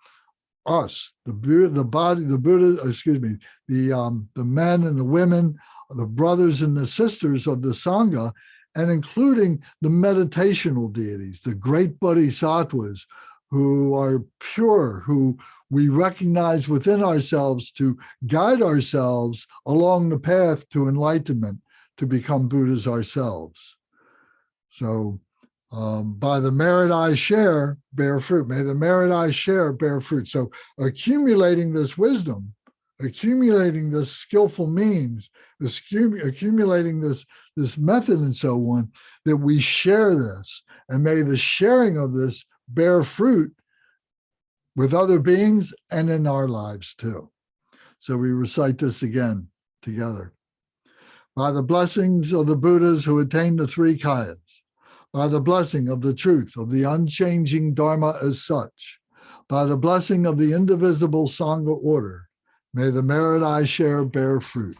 Us, the men and the women, the brothers and the sisters of the Sangha, and including the meditational deities, the great bodhisattvas who are pure, who we recognize within ourselves to guide ourselves along the path to enlightenment, to become Buddhas ourselves. So by the merit I share, bear fruit. May the merit I share bear fruit. So accumulating this wisdom, accumulating this skillful means, accumulating this method and so on, that we share this. And may the sharing of this bear fruit with other beings and in our lives too. So we recite this again together. By the blessings of the Buddhas who attained the three kayas, by the blessing of the truth of the unchanging Dharma as such, by the blessing of the indivisible Sangha order, may the merit I share bear fruit.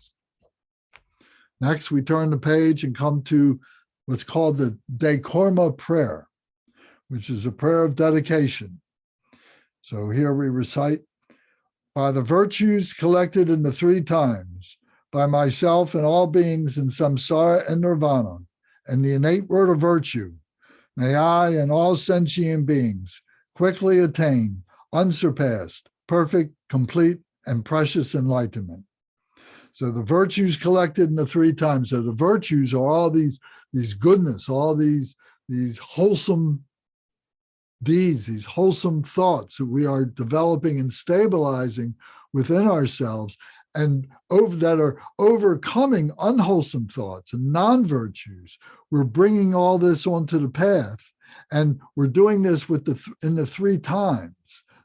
Next, we turn the page and come to what's called the Korma Prayer, which is a prayer of dedication. So here we recite, by the virtues collected in the three times, by myself and all beings in Samsara and Nirvana, and the innate word of virtue, may I and all sentient beings quickly attain unsurpassed, perfect, complete, and precious enlightenment. So the virtues collected in the three times, so the virtues are all these goodness, all these wholesome deeds, these wholesome thoughts that we are developing and stabilizing within ourselves, and that are overcoming unwholesome thoughts and non-virtues. We're bringing all this onto the path, and we're doing this in the three times.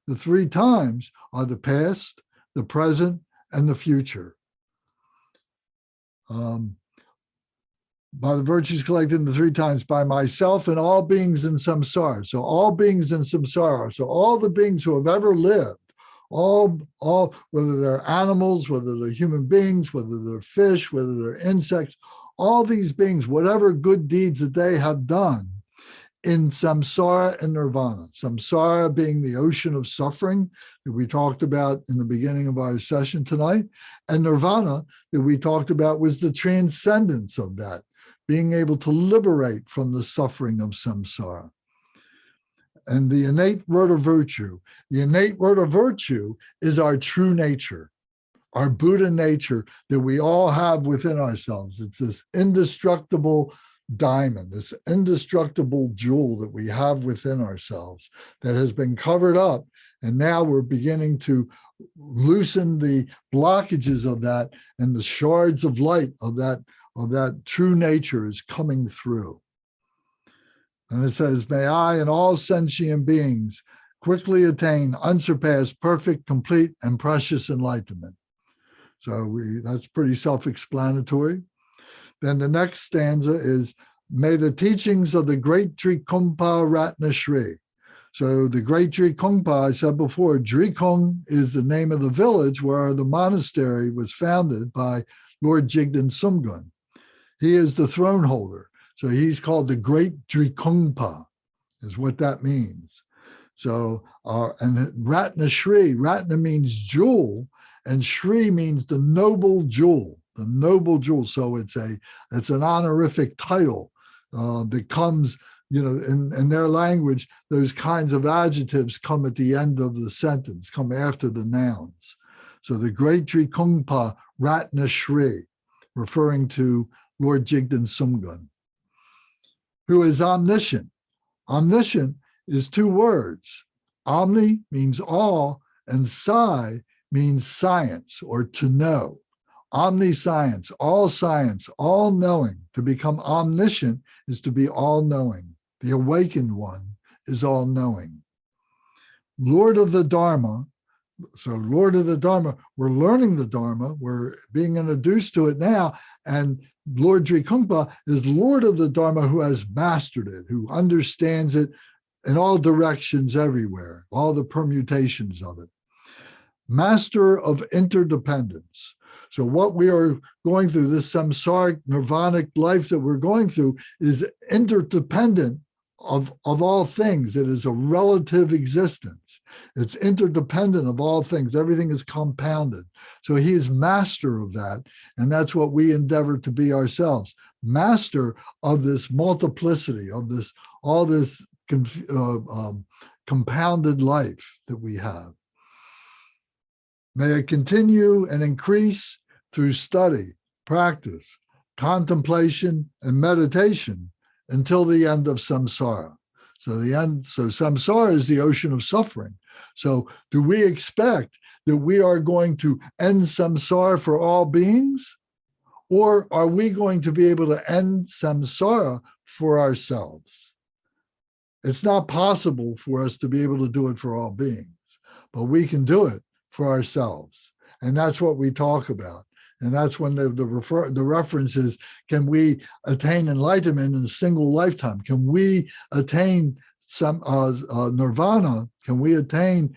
The three times are the past, the present, and the future. By the virtues collected in the three times, by myself and all beings in samsara. So all beings in samsara. So all the beings who have ever lived, all, whether they're animals, whether they're human beings, whether they're fish, whether they're insects, all these beings, whatever good deeds that they have done in samsara and nirvana. Samsara being the ocean of suffering that we talked about in the beginning of our session tonight, and nirvana that we talked about was the transcendence of that, being able to liberate from the suffering of samsara. And the innate word of virtue. The innate word of virtue is our true nature, our Buddha nature that we all have within ourselves. It's this indestructible diamond, this indestructible jewel that we have within ourselves that has been covered up. And now we're beginning to loosen the blockages of that, and the shards of light of that true nature is coming through. And it says, may I and all sentient beings quickly attain unsurpassed, perfect, complete, and precious enlightenment. So that's pretty self-explanatory. Then the next stanza is, may the teachings of the great Drekonkagu Ratnashri. So the great Drekonkagu, I said before, Drekong is the name of the village where the monastery was founded by Lord Jigden Sumgun. He is the throne holder. So he's called the great Drekonkagu, is what that means. So, and Ratnashri, Ratna means jewel, and Shri means the noble jewel, the noble jewel. So it's an honorific title that comes, in their language, those kinds of adjectives come at the end of the sentence, come after the nouns. So the great Drekonkagu Ratnashri, referring to Lord Jigden Sumgun, who is omniscient. Omniscient is two words. Omni means all, and psi means science or to know. Omniscience, all knowing. To become omniscient is to be all knowing. The awakened one is all knowing. Lord of the Dharma. So Lord of the Dharma, we're learning the Dharma, we're being introduced to it now, and Lord Drekonkagu is Lord of the Dharma who has mastered it, who understands it in all directions everywhere, all the permutations of it. Master of interdependence. So what we are going through, this samsaric nirvanic life that we're going through, is interdependent of all things. It is a relative existence. It's interdependent of all things. Everything is compounded. So he is master of that. And that's what we endeavor to be ourselves. Master of this multiplicity, of this, all this compounded life that we have. May it continue and increase through study, practice, contemplation, and meditation until the end of samsara. So samsara is the ocean of suffering. So do we expect that we are going to end samsara for all beings? Or are we going to be able to end samsara for ourselves? It's not possible for us to be able to do it for all beings, but we can do it for ourselves. And that's what we talk about. And that's when the reference is, can we attain enlightenment in a single lifetime? Can we attain some nirvana? Can we attain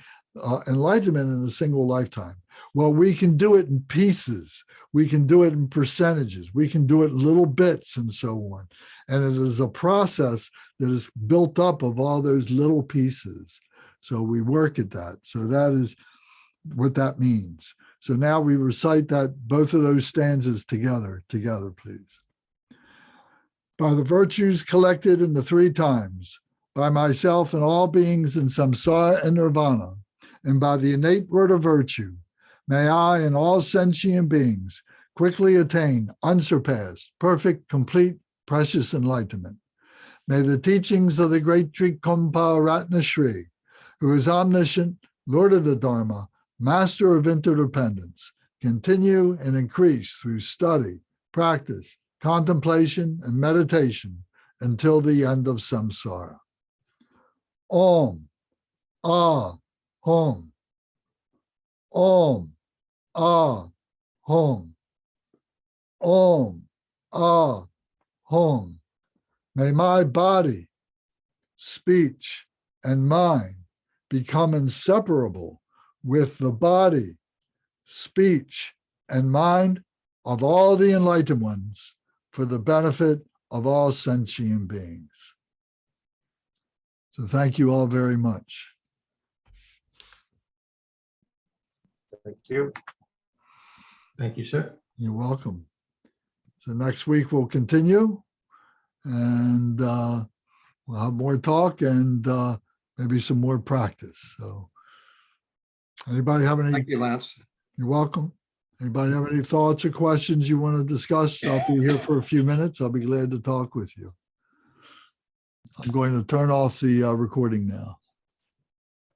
enlightenment in a single lifetime? Well, we can do it in pieces. We can do it in percentages. We can do it in little bits and so on. And it is a process that is built up of all those little pieces. So we work at that. So that is what that means. So now we recite that, both of those stanzas together, please. By the virtues collected in the three times, by myself and all beings in samsara and nirvana, and by the innate word of virtue, may I and all sentient beings quickly attain unsurpassed, perfect, complete, precious enlightenment. May the teachings of the great Drekonkagu Lineage, who is omniscient, Lord of the Dharma, Master of interdependence, continue and increase through study, practice, contemplation, and meditation until the end of samsara. Om, Ah, Hum. Om, Ah, Hum. Om, Ah, Hum. May my body, speech, and mind become inseparable with the body, speech, and mind of all the enlightened ones for the benefit of all sentient beings. So thank you all very much. Thank you. Thank you, sir. You're welcome. So next week we'll continue, and we'll have more talk and maybe some more practice. So anybody have any? Thank you, Lance. You're welcome. Anybody have any thoughts or questions you want to discuss? I'll be here for a few minutes. I'll be glad to talk with you. I'm going to turn off the recording now.